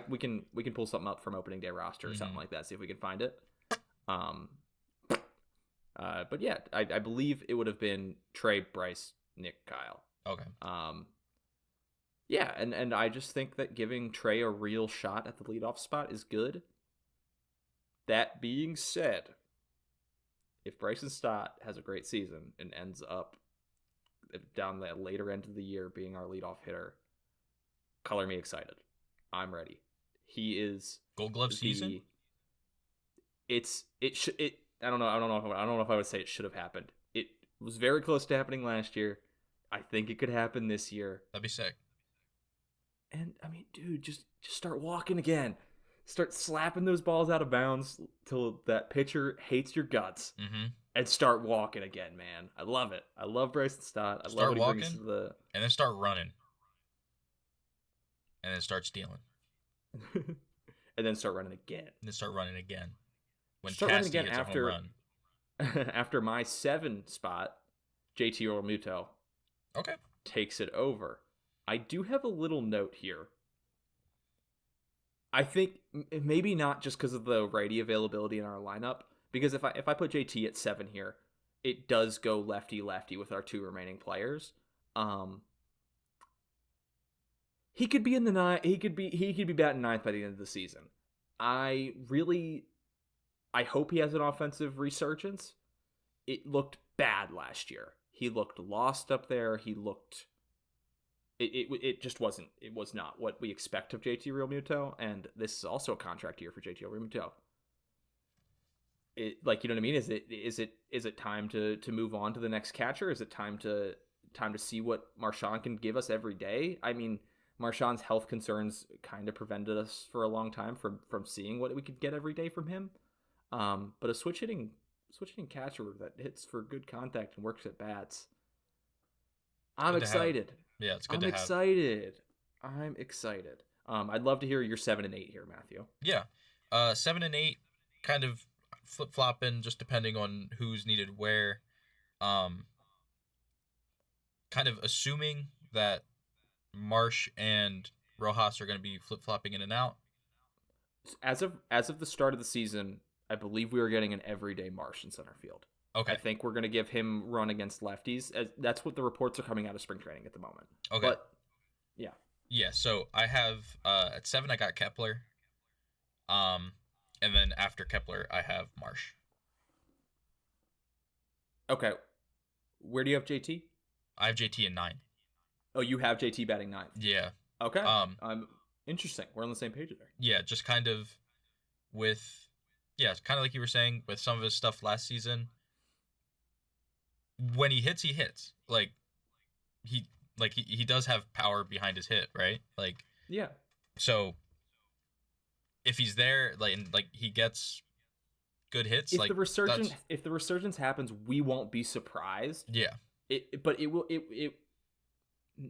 we can pull something up from opening day roster or something like that. See if we can find it. But yeah, I believe it would have been Trey, Bryce, Nick, Kyle. Okay. Yeah, and I just think that giving Trey a real shot at the leadoff spot is good. That being said, if Bryson Stott has a great season and ends up down the later end of the year being our leadoff hitter, color me excited. I'm ready. He is Gold Glove season. I don't know if I would say it should have happened. It was very close to happening last year. I think it could happen this year. That'd be sick. And I mean, dude, just start walking again. Start slapping those balls out of bounds till that pitcher hates your guts. Mm-hmm. And start walking again, man. I love it. I love Bryson Stott. I love what he brings to the. And then start running. And then start stealing. And then start running again. And then start running again. When start running again hits after a home run. after my 7 spot, JT Realmuto. Okay. Takes it over. I do have a little note here. I think maybe not just because of the righty availability in our lineup, because if I put JT at 7 here, it does go lefty with our 2 remaining players. He could be in the 9. He could be batting 9th by the end of the season. I hope he has an offensive resurgence. It looked bad last year. He looked lost up there. He looked. It just wasn't. It was not what we expect of JT Realmuto, and this is also a contract year for JT Realmuto. You know what I mean? Is it time to move on to the next catcher? Is it time to see what Marchand can give us every day? I mean, Marchand's health concerns kind of prevented us for a long time from seeing what we could get every day from him. But a switch hitting catcher that hits for good contact and works at bats. I'm excited. Yeah, it's good to have. I'm excited. I'd love to hear your 7 and 8 here, Matthew. Yeah. 7 and 8 kind of flip-flopping just depending on who's needed where. Kind of assuming that Marsh and Rojas are going to be flip-flopping in and out. As of the start of the season, I believe we were getting an everyday Marsh in center field. Okay. I think we're going to give him run against lefties. That's what the reports are coming out of spring training at the moment. Okay. But, yeah. Yeah, so I have, at 7, I got Kepler. And then after Kepler, I have Marsh. Okay. Where do you have JT? I have JT in 9. Oh, you have JT batting 9th. Yeah. Okay. Interesting. We're on the same page there. Yeah, just kind of with, kind of like you were saying, with some of his stuff last season, when he hits. He he does have power behind his hit, right? Like, Yeah. so if he's there, and he gets good hits, If the resurgence that's if the resurgence happens, we won't be surprised. yeah. But it will it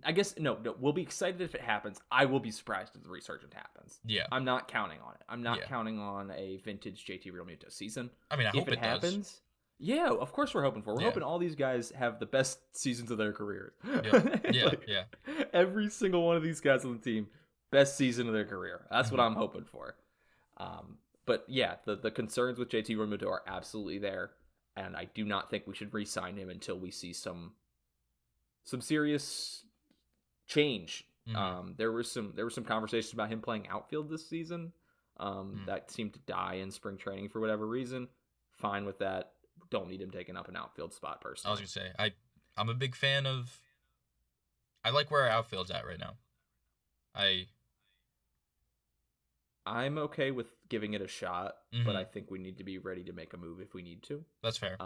I guess no, we'll be excited if it happens. I will be surprised if the resurgence happens. Yeah. I'm not counting on it. I'm not Yeah. counting on a vintage JT Realmuto season. I mean, I If hope it it does. happens, yeah, of course we're hoping for. We're Yeah. hoping all these guys have the best seasons of their careers. Yeah. Yeah. Yeah. Every single one of these guys on the team, best season of their career. That's what Mhm. I'm hoping for. But yeah, the concerns with JT Realmuto are absolutely there, and I do not think we should re-sign him until we see some serious change. Mhm. There were some conversations about him playing outfield this season. Mhm. That seemed to die in spring training for whatever reason. Fine with that. Don't need him taking up an outfield spot I was personally. gonna say I'm a big fan of. I like where our outfield's at right now. I I'm okay with giving it a shot, but I Mhm. think we need to be ready to make a move if we need to. That's fair.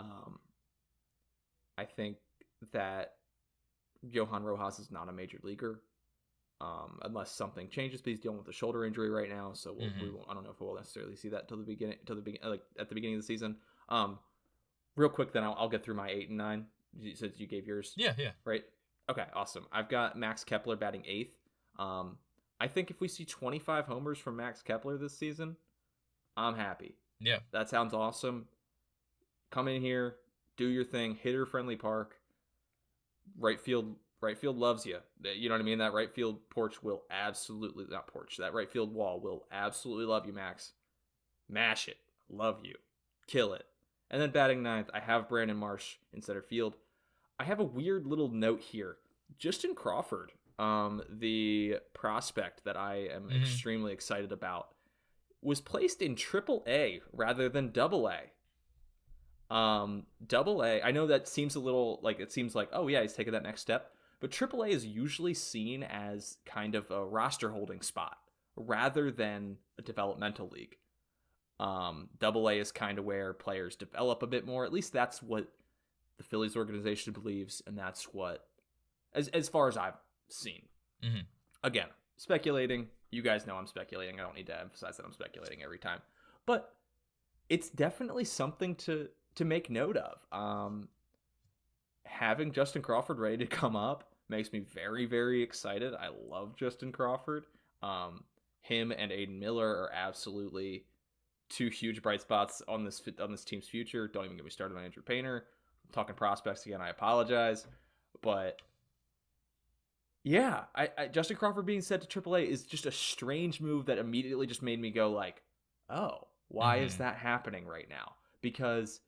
I think that Johan Rojas is not a major leaguer. Unless something changes, but he's dealing with a shoulder injury right now, so we Mhm. won't. I don't know if we'll necessarily see that till the beginning, like at the beginning of the season. Real quick, then I'll get through my 8 and 9 since you gave yours. Yeah. Yeah. Right. Okay. Awesome. I've got Max Kepler batting 8th. Um, I think if we see 25 homers from Max Kepler this season, I'm happy. Yeah. That sounds awesome. Come in here, do your thing, hitter friendly park. Right field loves you. You know what I mean? That right field porch will absolutely not porch. That right field wall will absolutely love you, Max. Mash it. Love you. Kill it. And then batting 9th, I have Brandon Marsh in center field. I have a weird little note here. Justin Crawford, the prospect that I am Mhm. extremely excited about, was placed in Triple A rather than Double A. Double A, I know that seems a little like it seems like, oh yeah, he's taking that next step, but Triple A is usually seen as kind of a roster holding spot rather than a developmental league. Double A is kind of where players develop a bit more. At least that's what the Phillies organization believes, and that's what, as far as I've seen. Mhm. Again, speculating. You guys know I'm speculating. I don't need to emphasize that I'm speculating every time, but it's definitely something to make note of. Having Justin Crawford ready to come up makes me very, very excited. I love Justin Crawford. Him and Aiden Miller are absolutely two huge bright spots on this team's future. Don't even get me started on Andrew Painter. I'm talking prospects again. I apologize, but yeah, I Justin Crawford being sent to AAA is just a strange move that immediately just made me go like, oh, why is Mhm. that happening right now? Because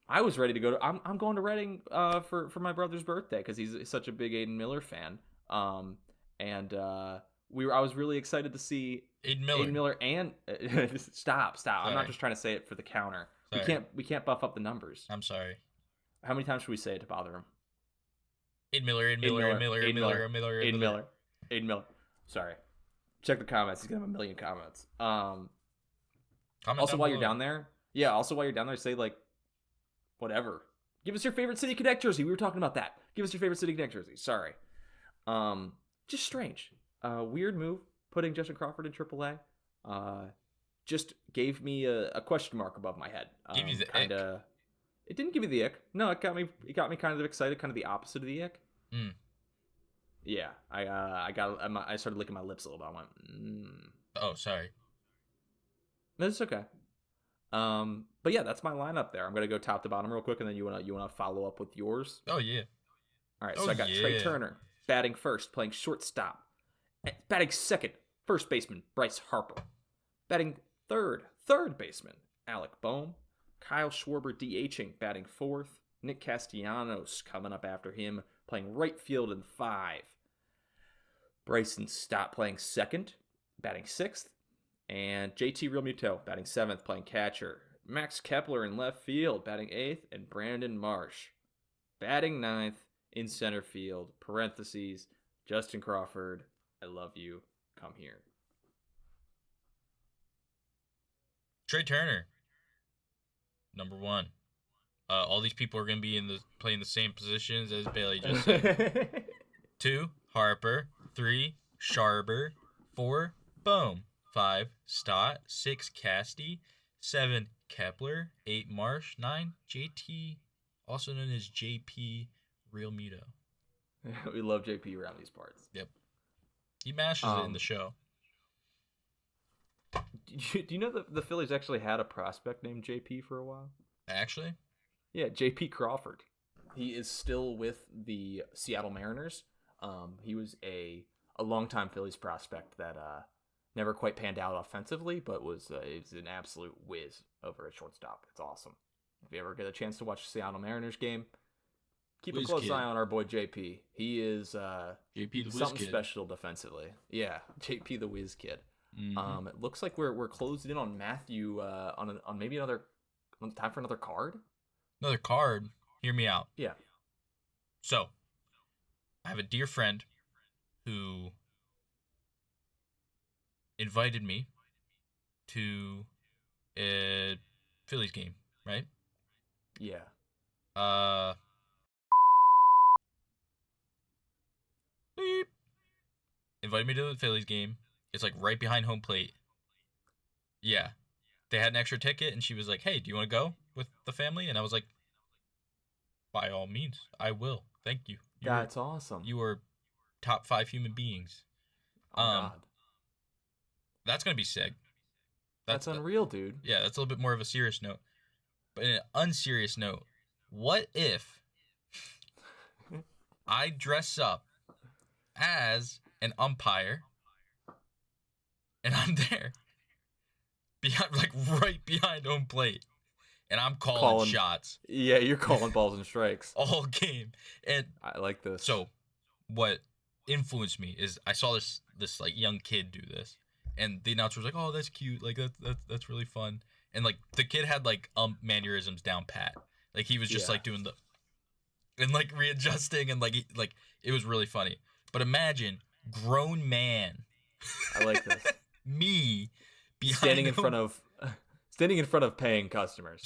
I was ready to go to. I'm going to Reading for my brother's birthday because he's such a big Aiden Miller fan. Um, and I was really excited to see Aiden Aiden Miller. Miller and stop. I'm not Sorry. just trying to say it for the counter. Sorry. We can't buff up the numbers. I'm sorry. How many times should we say it to bother him? Aiden Miller. Aiden Aiden Miller. Aiden Miller, Miller. Aiden Aiden Miller. Miller, Aiden Miller. Aiden Aiden Miller. Miller, Aiden Miller. Sorry. Check the comments. He's gonna have a million comments. Comment Also down while you're below. down there, yeah. Also while you're down there, say like whatever. Give us your favorite City Connect jersey. We were talking about that. Give us your favorite City Connect jersey. Sorry. Just strange. Weird move putting Justin Crawford in AAA. Just gave me a question mark above my head. Give you the Kind ick. of. It didn't give me the ick. No, it got me. It got me kind of excited. Kind of the opposite of the ick. Mm. Yeah, I started licking my lips a little bit. I went, Oh, sorry. That's okay. But yeah, that's my lineup there. I'm gonna go top to bottom real quick, and then you wanna follow up with yours. Oh yeah. All right, Oh so I got Trey yeah. Turner batting first, playing shortstop. Batting second, first baseman Bryce Harper. Batting third baseman Alec Boehm. Kyle Schwarber DHing, batting fourth. Nick Castellanos coming up after him, playing right field in 5. Bryson Stott playing second, batting sixth. And JT Realmuto batting 7th, playing catcher. Max Kepler in left field, batting 8th. And Brandon Marsh batting 9th in center field. Parentheses, Justin Crawford, I love you. Come here. Trey Turner. Number 1. All these people are going to be playing the same positions as Bailey just said. 2, Harper. 3, Sharber. 4, Bohm. 5, Stott. 6, Casty. 7, Kepler. 8, Marsh. 9, JT, also known as JP Real Muto. We love JP around these parts. Yep. He mashes it in the show. Do you know the Phillies actually had a prospect named JP for a while? Actually? Yeah, JP Crawford. He is still with the Seattle Mariners. He was a longtime Phillies prospect that never quite panned out offensively, but was an absolute whiz over at shortstop. It's awesome. If you ever get a chance to watch a Seattle Mariners game, keep a close eye on our boy JP. He is JP the something Kid. special defensively. Yeah, JP the Whiz Kid. Mm-hmm. It looks like we're closed in on Matthew on maybe another time for another card. Another card. Hear me out. Yeah. So, I have a dear friend who invited me to a Phillies game, right? Yeah. Beep. Invited me to the Phillies game. It's like right behind home plate. Yeah. They had an extra ticket, and she was like, hey, do you want to go with the family? And I was like, by all means, I will. Thank you. That's awesome. You are top 5 human beings. Oh, God. That's going to be sick. That's unreal, dude. Yeah, that's a little bit more of a serious note. But in an unserious note, what if I dress up as an umpire and I'm there behind, like right behind home plate, and I'm calling shots? Yeah, you're calling balls and strikes all game. And I like this. So what influenced me is I saw this like young kid do this, and the announcer was like, oh, that's cute, like that's really fun. And like the kid had like mannerisms down pat. Like he was just like doing the and like readjusting, and like it was really funny. But imagine grown man. I like this. Me standing in front of paying customers.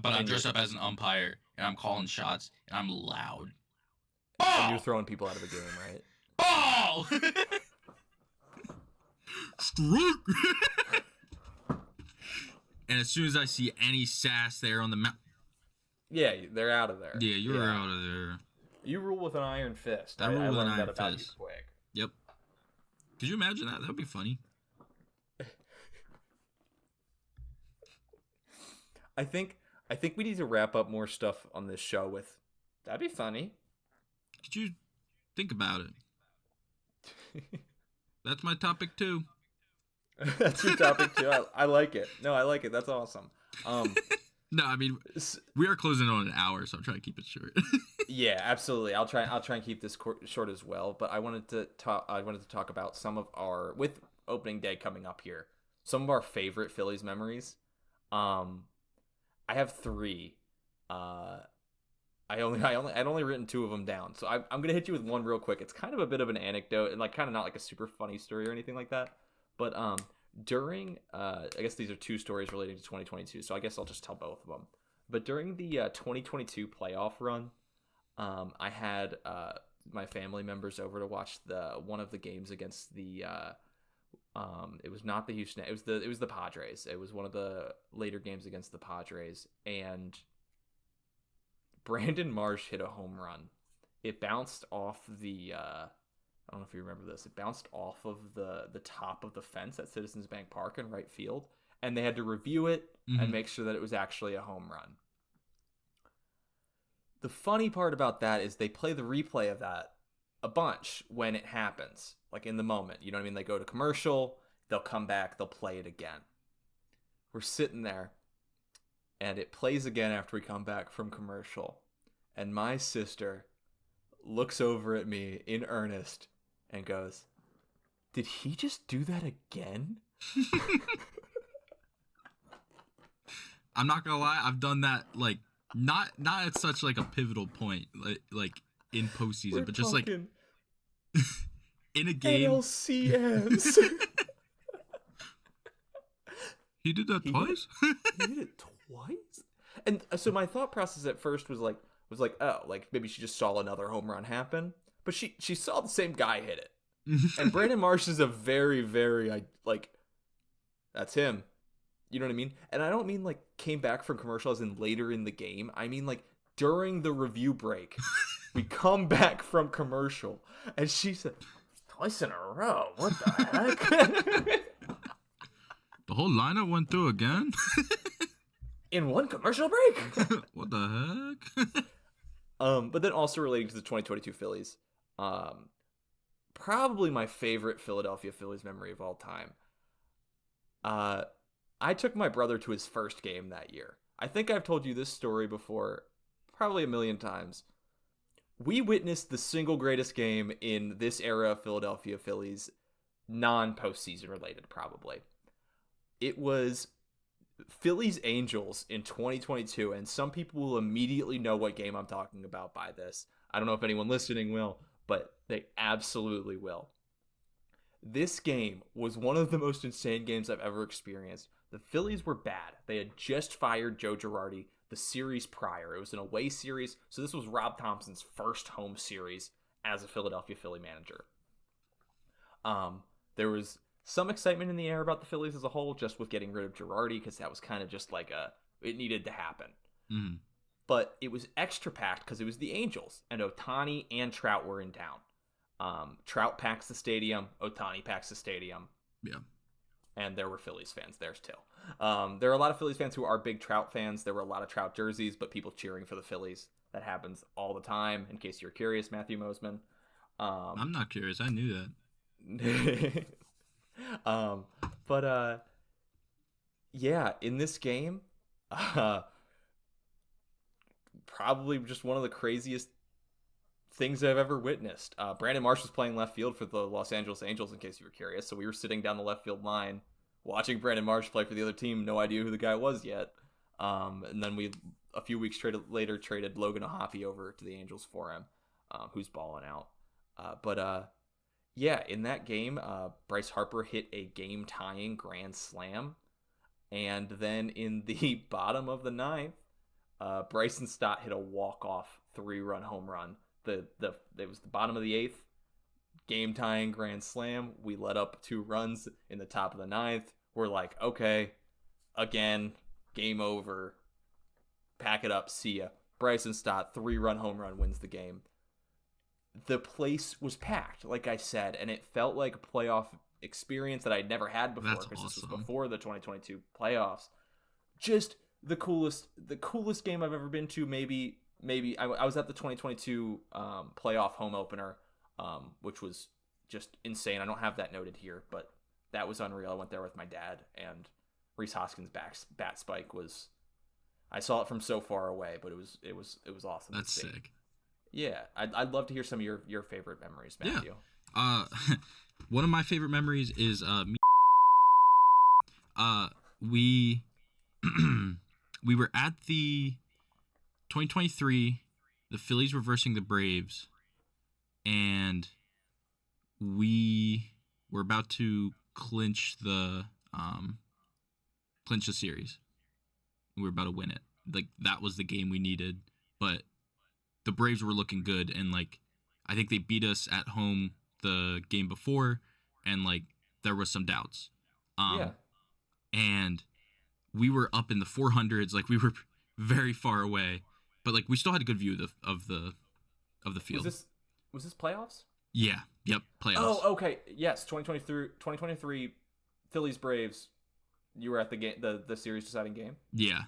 But I'm dressed up as an umpire, and I'm calling shots, and I'm loud. And you're throwing people out of a game, right? Ball! Strike! And as soon as I see any sass there on the mound... Yeah, they're out of there. Yeah, you're out of there. You rule with an iron fist. I rule with an iron fist. You quick. Yep. Could you imagine that? That would be funny. I think we need to wrap up more stuff on this show with, that'd be funny. Could you think about it? That's my topic too. That's your topic too. I like it. No, I like it. That's awesome. No, I mean, we are closing on an hour, so I'm trying to keep it short. Yeah, absolutely. I'll try and keep this short as well. But I wanted to talk about some of our, with opening day coming up here, some of our favorite Phillies memories. I have 3. I'd only written 2 of them down, so I'm gonna hit you with one real quick. It's kind of a bit of an anecdote, and like kind of not like a super funny story or anything like that. But during I guess these are 2 stories relating to 2022, so I guess I'll just tell both of them. But during the 2022 playoff run, I had my family members over to watch one of the games against the it was not the Houston, it was the Padres. It was one of the later games against the Padres, and Brandon Marsh hit a home run. It bounced off the I don't know if you remember this. It bounced off of the top of the fence at Citizens Bank Park in right field, and they had to review it and make sure that it was actually a home run. The funny part about that is they play the replay of that a bunch when it happens, like in the moment. You know what I mean? They go to commercial, they'll come back, they'll play it again. We're sitting there, and it plays again after we come back from commercial, and my sister looks over at me in earnest and goes, "Did he just do that again?" I'm not gonna lie, I've done that, like, not at such like a pivotal point, like in postseason, but just like in a game. NLCS. He did that twice? He did it twice? And so my thought process at first was like, oh, like maybe she just saw another home run happen, but she saw the same guy hit it. And Brandon Marsh is a very, very like that's him. You know what I mean? And I don't mean like came back from commercial as in later in the game. I mean like during the review break, we come back from commercial, and she said, "Twice in a row. What the heck?" The whole lineup went through again. In one commercial break. What the heck? But then also relating to the 2022 Phillies, probably my favorite Philadelphia Phillies memory of all time. I took my brother to his first game that year. I think I've told you this story before, probably a million times. We witnessed the single greatest game in this era of Philadelphia Phillies, non-postseason related, probably. It was Phillies Angels in 2022, and some people will immediately know what game I'm talking about by this. I don't know if anyone listening will, but they absolutely will. This game was one of the most insane games I've ever experienced. The Phillies were bad. They had just fired Joe Girardi the series prior. It was an away series, so this was Rob Thompson's first home series as a Philadelphia Philly manager. There was some excitement in the air about the Phillies as a whole, just with getting rid of Girardi, because that was kind of just like it needed to happen. Mm-hmm. But it was extra packed because it was the Angels, and Ohtani and Trout were in town. Trout packs the stadium, Ohtani packs the stadium. Yeah. And there were Phillies fans there still. There are a lot of Phillies fans who are big Trout fans. There were a lot of Trout jerseys, but people cheering for the Phillies. That happens all the time, in case you're curious, Matthew Mosman. I'm not curious. I knew that. Yeah, in this game, probably just one of the craziest things I've ever witnessed. Brandon Marsh was playing left field for the Los Angeles Angels, in case you were curious. So we were sitting down the left field line, watching Brandon Marsh play for the other team. No idea who the guy was yet. And then we, a few weeks later, traded Logan O'Hoppe over to the Angels for him, who's balling out. Yeah, in that game, Bryce Harper hit a game-tying grand slam. And then in the bottom of the ninth, Bryson Stott hit a walk-off 3-run home run. It was the bottom of the eighth, game-tying grand slam. We let up 2 runs in the top of the ninth. We're like, okay, again, game over. Pack it up, see ya. Bryson Stott, 3-run home run, wins the game. The place was packed, like I said, and it felt like a playoff experience that I'd never had before, because this was before the 2022 playoffs. Just the coolest game I've ever been to. Maybe I was at the 2022 playoff home opener, which was just insane. I don't have that noted here, but that was unreal. I went there with my dad, and Rhys Hoskins' bat spike was. I saw it from so far away, but it was awesome. That's sick. Yeah, I'd love to hear some of your favorite memories, Matthew. Yeah. One of my favorite memories is we we were at the 2023, the Phillies reversing the Braves, and we were about to clinch the series. We were about to win it. Like, that was the game we needed, but the Braves were looking good, and like I think they beat us at home the game before, and like there was some doubts. Yeah. And we were up in the 400s, like we were very far away, but like we still had a good view of the field. Was this playoffs? Yeah. Yep. Playoffs. Oh, okay. Yes, 2023 Phillies Braves. You were at the game, the series deciding game. Yeah.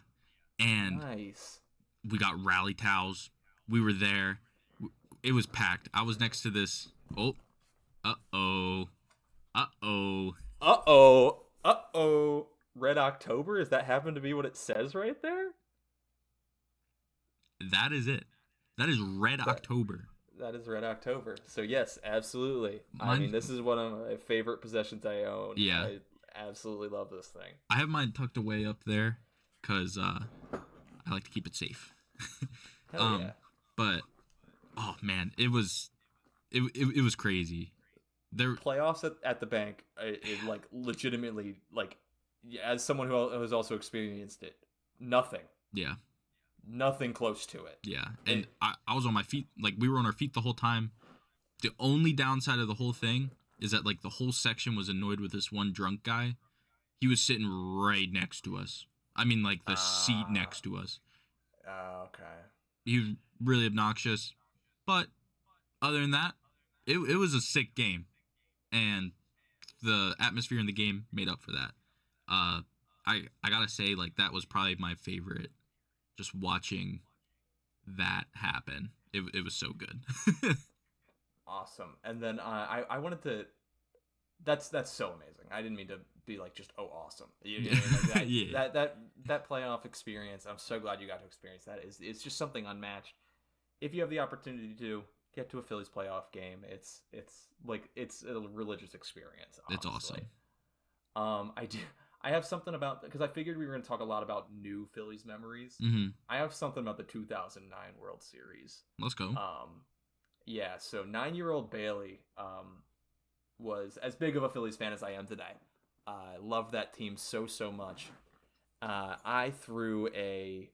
And nice. We got rally towels. We were there. It was packed. I was next to this. Oh. Uh-oh. Red October? Does that happen to be what it says right there? That is it. That is Red October. That is Red October. So yes, absolutely. I mean, this is one of my favorite possessions I own. Yeah. I absolutely love this thing. I have mine tucked away up there because I like to keep it safe. Hell yeah. But oh man, it was crazy. There playoffs at the bank, it like legitimately, like, as someone who has also experienced it, nothing. Yeah. Nothing close to it. Yeah, and I was on my feet. Like, we were on our feet the whole time. The only downside of the whole thing is that, like, the whole section was annoyed with this one drunk guy. He was sitting right next to us. I mean, like, the seat next to us. Okay. He was really obnoxious. But other than that, it was a sick game. And the atmosphere in the game made up for that. I gotta say, like, that was probably my favorite. Just watching that happen. It was so good. Awesome. And then I wanted to. That's so amazing. I didn't mean to be like just awesome. You know, like that, Yeah. that playoff experience. I'm so glad you got to experience that. It's just something unmatched. If you have the opportunity to get to a Phillies playoff game, it's like it's a religious experience. Honestly. It's awesome. I have something about, because I figured we were going to talk a lot about new Phillies memories. Mm-hmm. I have something about the 2009 World Series. Let's go. Yeah. So 9-year-old Bailey was as big of a Phillies fan as I am today. I love that team so much. I threw a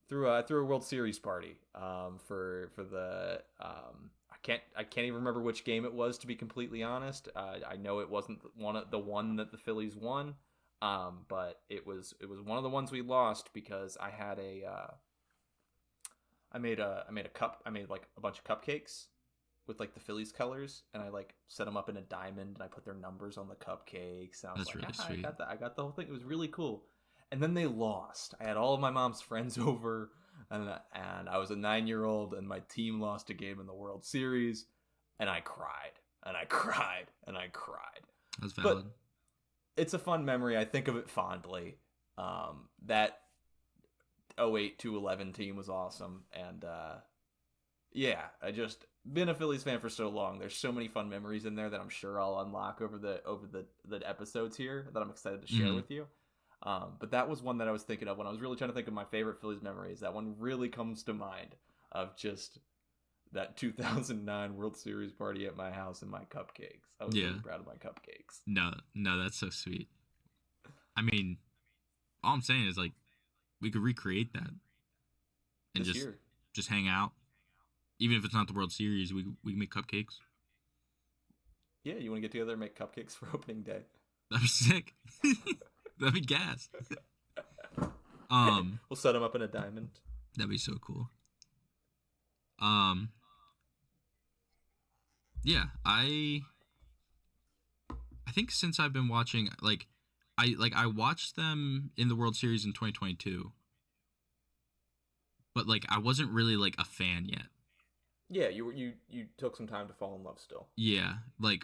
World Series party for the I can't even remember which game it was, to be completely honest. I know it wasn't the one that the Phillies won, but it was one of the ones we lost, because I had I made like a bunch of cupcakes with like the Phillies colors, and I like set them up in a diamond, and I put their numbers on the cupcakes. And I was That's like, really sweet. I got the whole thing. It was really cool. And then they lost. I had all of my mom's friends over, and I was a 9-year-old, and my team lost a game in the World Series, and I cried, and I cried, and I cried. That's valid. But it's a fun memory. I think of it fondly. That 08 to 11 team was awesome, and yeah, I just been a Phillies fan for so long. There's so many fun memories in there that I'm sure I'll unlock over the episodes here that I'm excited to share with you. But that was one that I was thinking of when I was really trying to think of my favorite Phillies memories. That one really comes to mind, of just that 2009 World Series party at my house and my cupcakes. I was really proud of my cupcakes. No, that's so sweet. I mean, all I'm saying is, like, we could recreate that and just hang out. Even if it's not the World Series, we can make cupcakes. Yeah, you want to get together and make cupcakes for opening day? That'd be sick. That'd be gas. We'll set them up in a diamond. That'd be so cool. Yeah, I think since I've been watching, I watched them in the World Series in 2022, but like I wasn't really like a fan yet. Yeah, you took some time to fall in love still. Yeah, like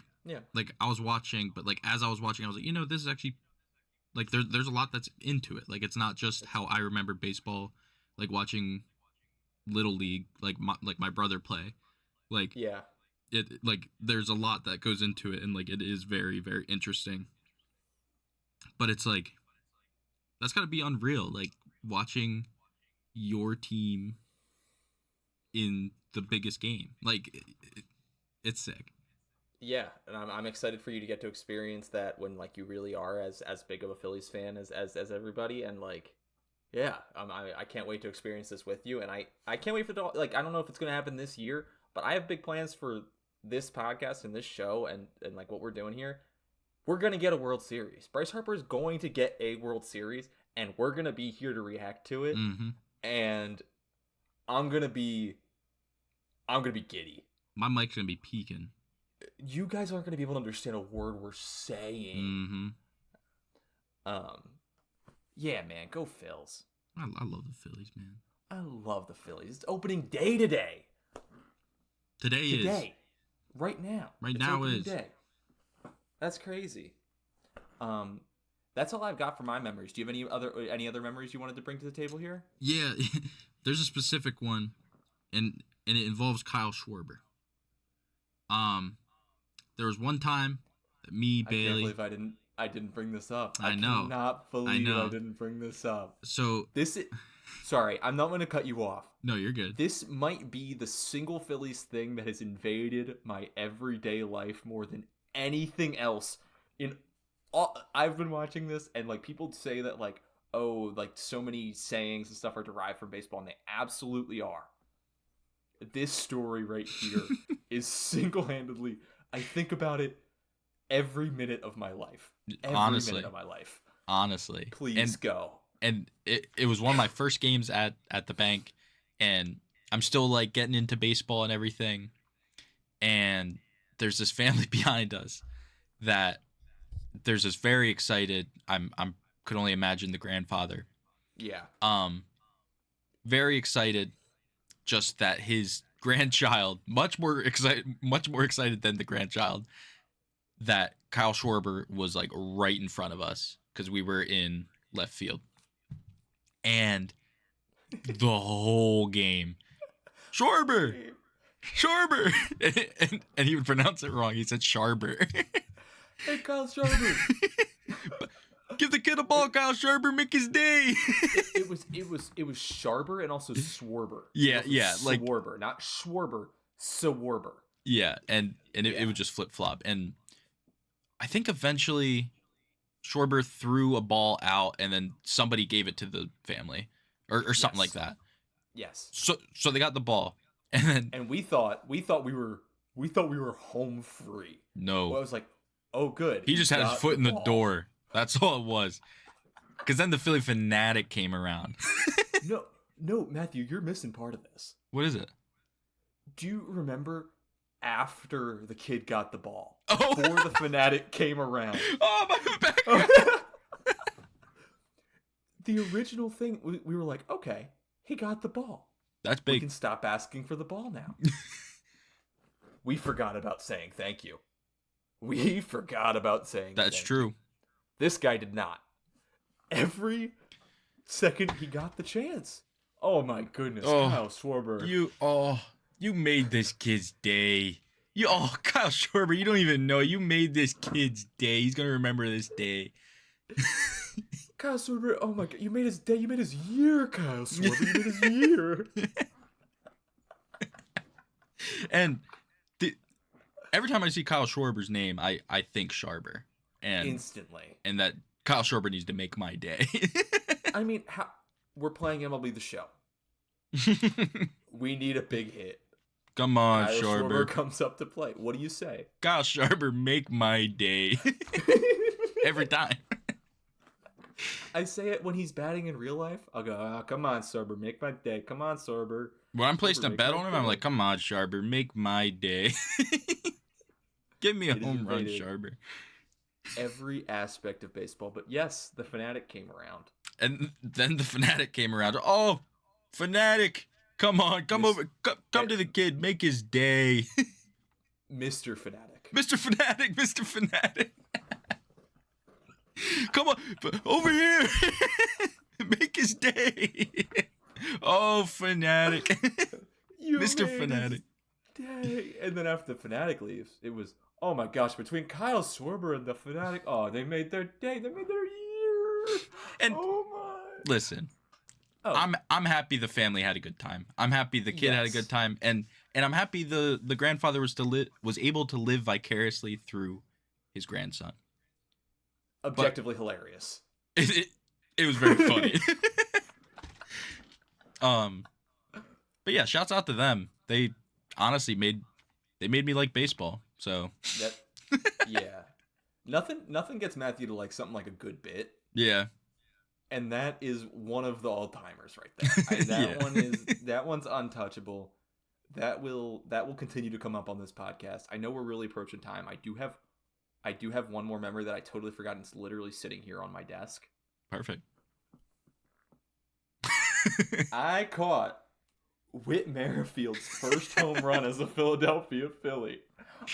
I was watching, but like as I was watching, I was like, this is actually, like, there's a lot that's into it. Like, it's not just how I remember baseball, like watching Little League, like my brother play. Like, yeah, it, like, there's a lot that goes into it, and like it is very, very interesting. But it's like, that's gotta be unreal, like watching your team in the biggest game. Like, it's sick. Yeah, and I'm excited for you to get to experience that when like you really are as big of a Phillies fan as everybody, and like, yeah, I can't wait to experience this with you, and I can't wait for the, like, I don't know if it's gonna happen this year, but I have big plans for this podcast and this show and like what we're doing here. We're gonna get a World Series. Bryce Harper is going to get a World Series, and we're gonna be here to react to it, and I'm gonna be giddy. My mic's gonna be peaking. You guys aren't going to be able to understand a word we're saying. Yeah, man, go Phils. I love the Phillies, man. I love the Phillies. It's opening day today. Today is. Right now. Right now is. Day. That's crazy. That's all I've got for my memories. Do you have any other memories you wanted to bring to the table here? Yeah, there's a specific one, and it involves Kyle Schwarber. There was one time that me, Bailey. I can't believe I didn't bring this up. I know. Cannot believe I didn't bring this up. So sorry, I'm not going to cut you off. No, you're good. This might be the single Phillies thing that has invaded my everyday life more than anything else. I've been watching this, and like people say that like, oh, like so many sayings and stuff are derived from baseball, and they absolutely are. This story right here is single-handedly, I think about it every minute of my life. Every minute of my life. Honestly. Please go. And it was one of my first games at the bank, and I'm still like getting into baseball and everything. And there's this family behind us that there's this very excited, I'm could only imagine the grandfather. Yeah. Very excited just that his grandchild, much more excited than the grandchild, that Kyle Schwarber was like right in front of us because we were in left field. And the whole game, Schwarber, and he would pronounce it wrong. He said Sharber. Hey, Kyle Schwarber. Give the kid a ball, Kyle Schwarber, make his day. it was Sharber and also Swarber. Yeah, like Swarber, not Schwarber, Swarber. Yeah, and it would just flip flop. And I think eventually Schwarber threw a ball out, and then somebody gave it to the family, or something like that. Yes. So they got the ball, and we thought we were home free. No, well, I was like, oh, good. He just had his foot in the door. That's all it was. Because then the Philly Fanatic came around. No, Matthew, you're missing part of this. What is it? Do you remember after the kid got the ball? Oh. Before the Fanatic came around. Oh, my back. The original thing, we were like, okay, he got the ball. That's big. We can stop asking for the ball now. We forgot about saying thank you. We forgot about saying That's true. This guy did not. Every second he got the chance. Oh my goodness, Kyle Schwarber. You made this kid's day. Kyle Schwarber, you don't even know. You made this kid's day. He's gonna remember this day. Kyle Schwarber, oh my god, you made his day. You made his year, Kyle Schwarber. You made his year. And every time I see Kyle Schwarber's name, I think Sharber. And instantly. And that Kyle Schwarber needs to make my day. I mean, we're playing MLB The Show. We need a big hit. Come on, Kyle Schwarber. Schwarber comes up to play. What do you say? Kyle Schwarber, make my day. Every time. I say it when he's batting in real life. I'll go, oh, come on, Schwarber, make my day. Come on, Schwarber. When I'm placing a bet on him, I'm like, come on, Schwarber, make my day. Give me a home run, Schwarber. Every aspect of baseball. But yes, the Fanatic came around. And then the Fanatic came around. Oh, Fanatic, come on, come over. Come to the kid, make his day. Mr. Fanatic. Mr. Fanatic, Mr. Fanatic. Come on, over here. Make his day. Oh, Fanatic. Mr. Fanatic. Day. And then after the Fanatic leaves, it was, oh my gosh, between Kyle Schwarber and the Fanatic, they made their day. They made their year. And oh my. Listen, I'm happy the family had a good time. I'm happy the kid had a good time, and I'm happy the grandfather was able to live vicariously through his grandson. Objectively hilarious. It was very funny. But yeah, shouts out to them. They honestly made me like baseball. So yeah, nothing gets Matthew to like something like a good bit. Yeah, and that is one of the all timers right there. That one's untouchable. That will continue to come up on this podcast. I know we're really approaching time. I do have one more memory that I totally forgot, and it's literally sitting here on my desk. Perfect. I caught Whit Merrifield's first home run as a Philadelphia Philly.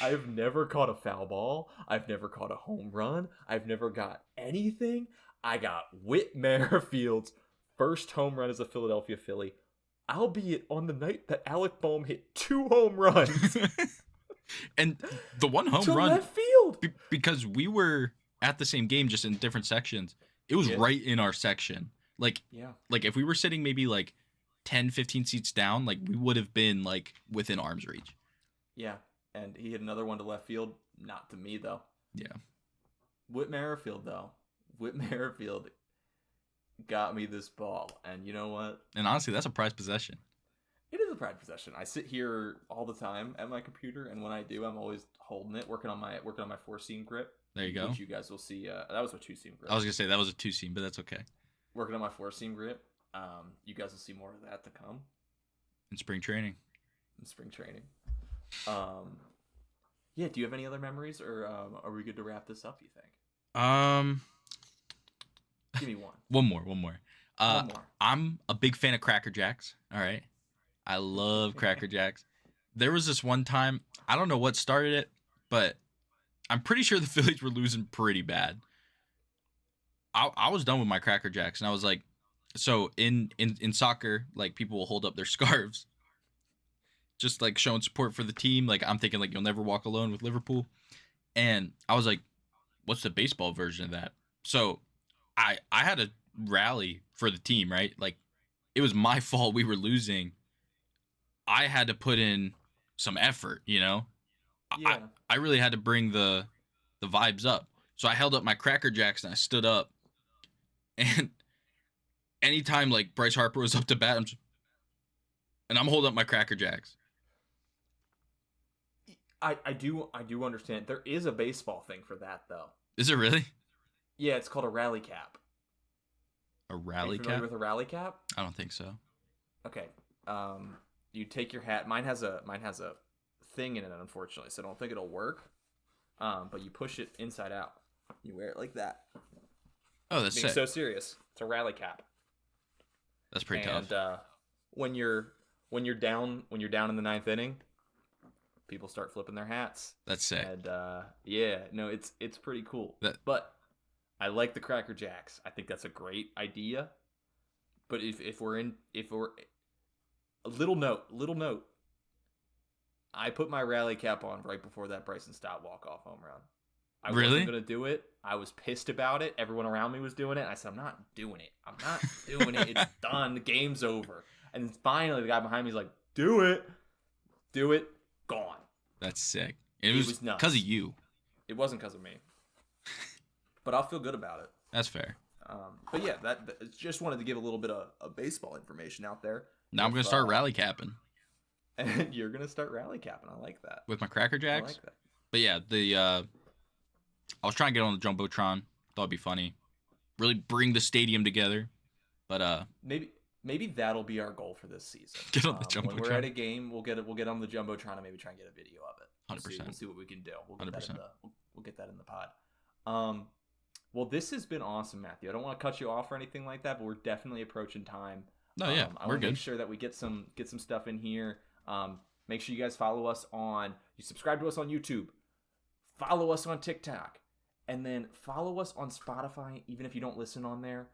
I've never caught a foul ball. I've never caught a home run. I've never got anything. I got Whit Merrifield's first home run as a Philadelphia Philly, albeit on the night that Alec Boehm hit 2 home runs. And the one home to run left field because we were at the same game, just in different sections. It was right in our section. Like if we were sitting maybe like 10, 15 seats down, like we would have been like within arm's reach. Yeah, and he hit another one to left field. Not to me though. Yeah. Whit Merrifield though. Whit Merrifield. got me this ball, and you know what? And honestly, that's a prized possession. It is a pride possession. I sit here all the time at my computer, and when I do, I'm always holding it, working on my 4-seam grip. There you go. Which you guys will see. That was a 2-seam grip. I was gonna say that was a 2-seam, but that's okay. Working on my 4-seam grip. You guys will see more of that to come In spring training. Yeah. Do you have any other memories, or are we good to wrap this up? You think? Give me one. One more. One more. I'm a big fan of Cracker Jacks. All right. I love Cracker Jacks. There was this one time, I don't know what started it, but I'm pretty sure the Phillies were losing pretty bad. I was done with my Cracker Jacks, and I was like, so in soccer, like, people will hold up their scarves, just like showing support for the team. Like, I'm thinking like, you'll never walk alone with Liverpool. And I was like, what's the baseball version of that? So I had a rally for the team, right? Like, it was my fault we were losing. I had to put in some effort, you know? Yeah. I really had to bring the vibes up. So I held up my Cracker Jacks and I stood up. And anytime like Bryce Harper was up to bat, I'm holding up my Cracker Jacks. I do understand. There is a baseball thing for that, though. Is it really? Yeah, it's called a rally cap. A rally Are you familiar cap? with a rally cap? I don't think so. Okay. You take your hat. Mine has a thing in it, unfortunately, so I don't think it'll work. But you push it inside out. You wear it like that. Oh, that's Being sick. so serious. It's a rally cap. That's pretty tough. And when you're down in the ninth inning, people start flipping their hats. That's sick. And yeah, no, it's pretty cool. But I like the Cracker Jacks. I think that's a great idea. But if we're a little note, I put my rally cap on right before that Bryson Stott walk-off home run. I wasn't going to do it. I was pissed about it. Everyone around me was doing it. I said, I'm not doing it. It's done. The game's over. And then finally, the guy behind me is like, do it. Gone. That's sick. It was nuts. Because of you. It wasn't because of me. But I'll feel good about it. That's fair. But yeah, that just wanted to give a little bit of baseball information out there. Now I'm going to start rally capping. And you're going to start rally capping. I like that. With my Cracker Jacks? I like that. But yeah, I was trying to get on the Jumbotron. Thought it'd be funny. Really bring the stadium together. But maybe that'll be our goal for this season. Get on the Jumbotron. When we're at a game, we'll get on the Jumbotron and maybe try and get a video of it. 100%. We'll see what we can do. We'll get 100%. we'll get that in the pod. Well, this has been awesome, Matthew. I don't want to cut you off or anything like that, but we're definitely approaching time. No, yeah, I we're want to good. make sure that we get some stuff in here. Make sure you guys follow us you subscribe to us on YouTube, follow us on TikTok, and then follow us on Spotify. Even if you don't listen on there,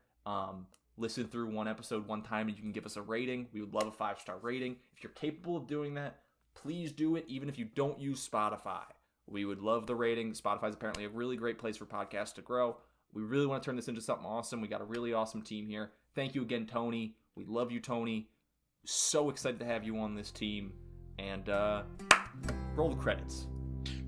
listen through one episode one time, and you can give us a rating. We would love a 5-star rating. If you're capable of doing that, please do it. Even if you don't use Spotify, we would love the rating. Spotify is apparently a really great place for podcasts to grow. We really want to turn this into something awesome. We got a really awesome team here. Thank you again, Tony. We love you, Tony. So excited to have you on this team. And roll the credits.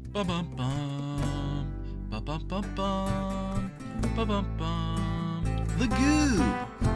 Ba-bum-bum. Ba-bum-bum-bum. Ba-bum-bum. The Goob.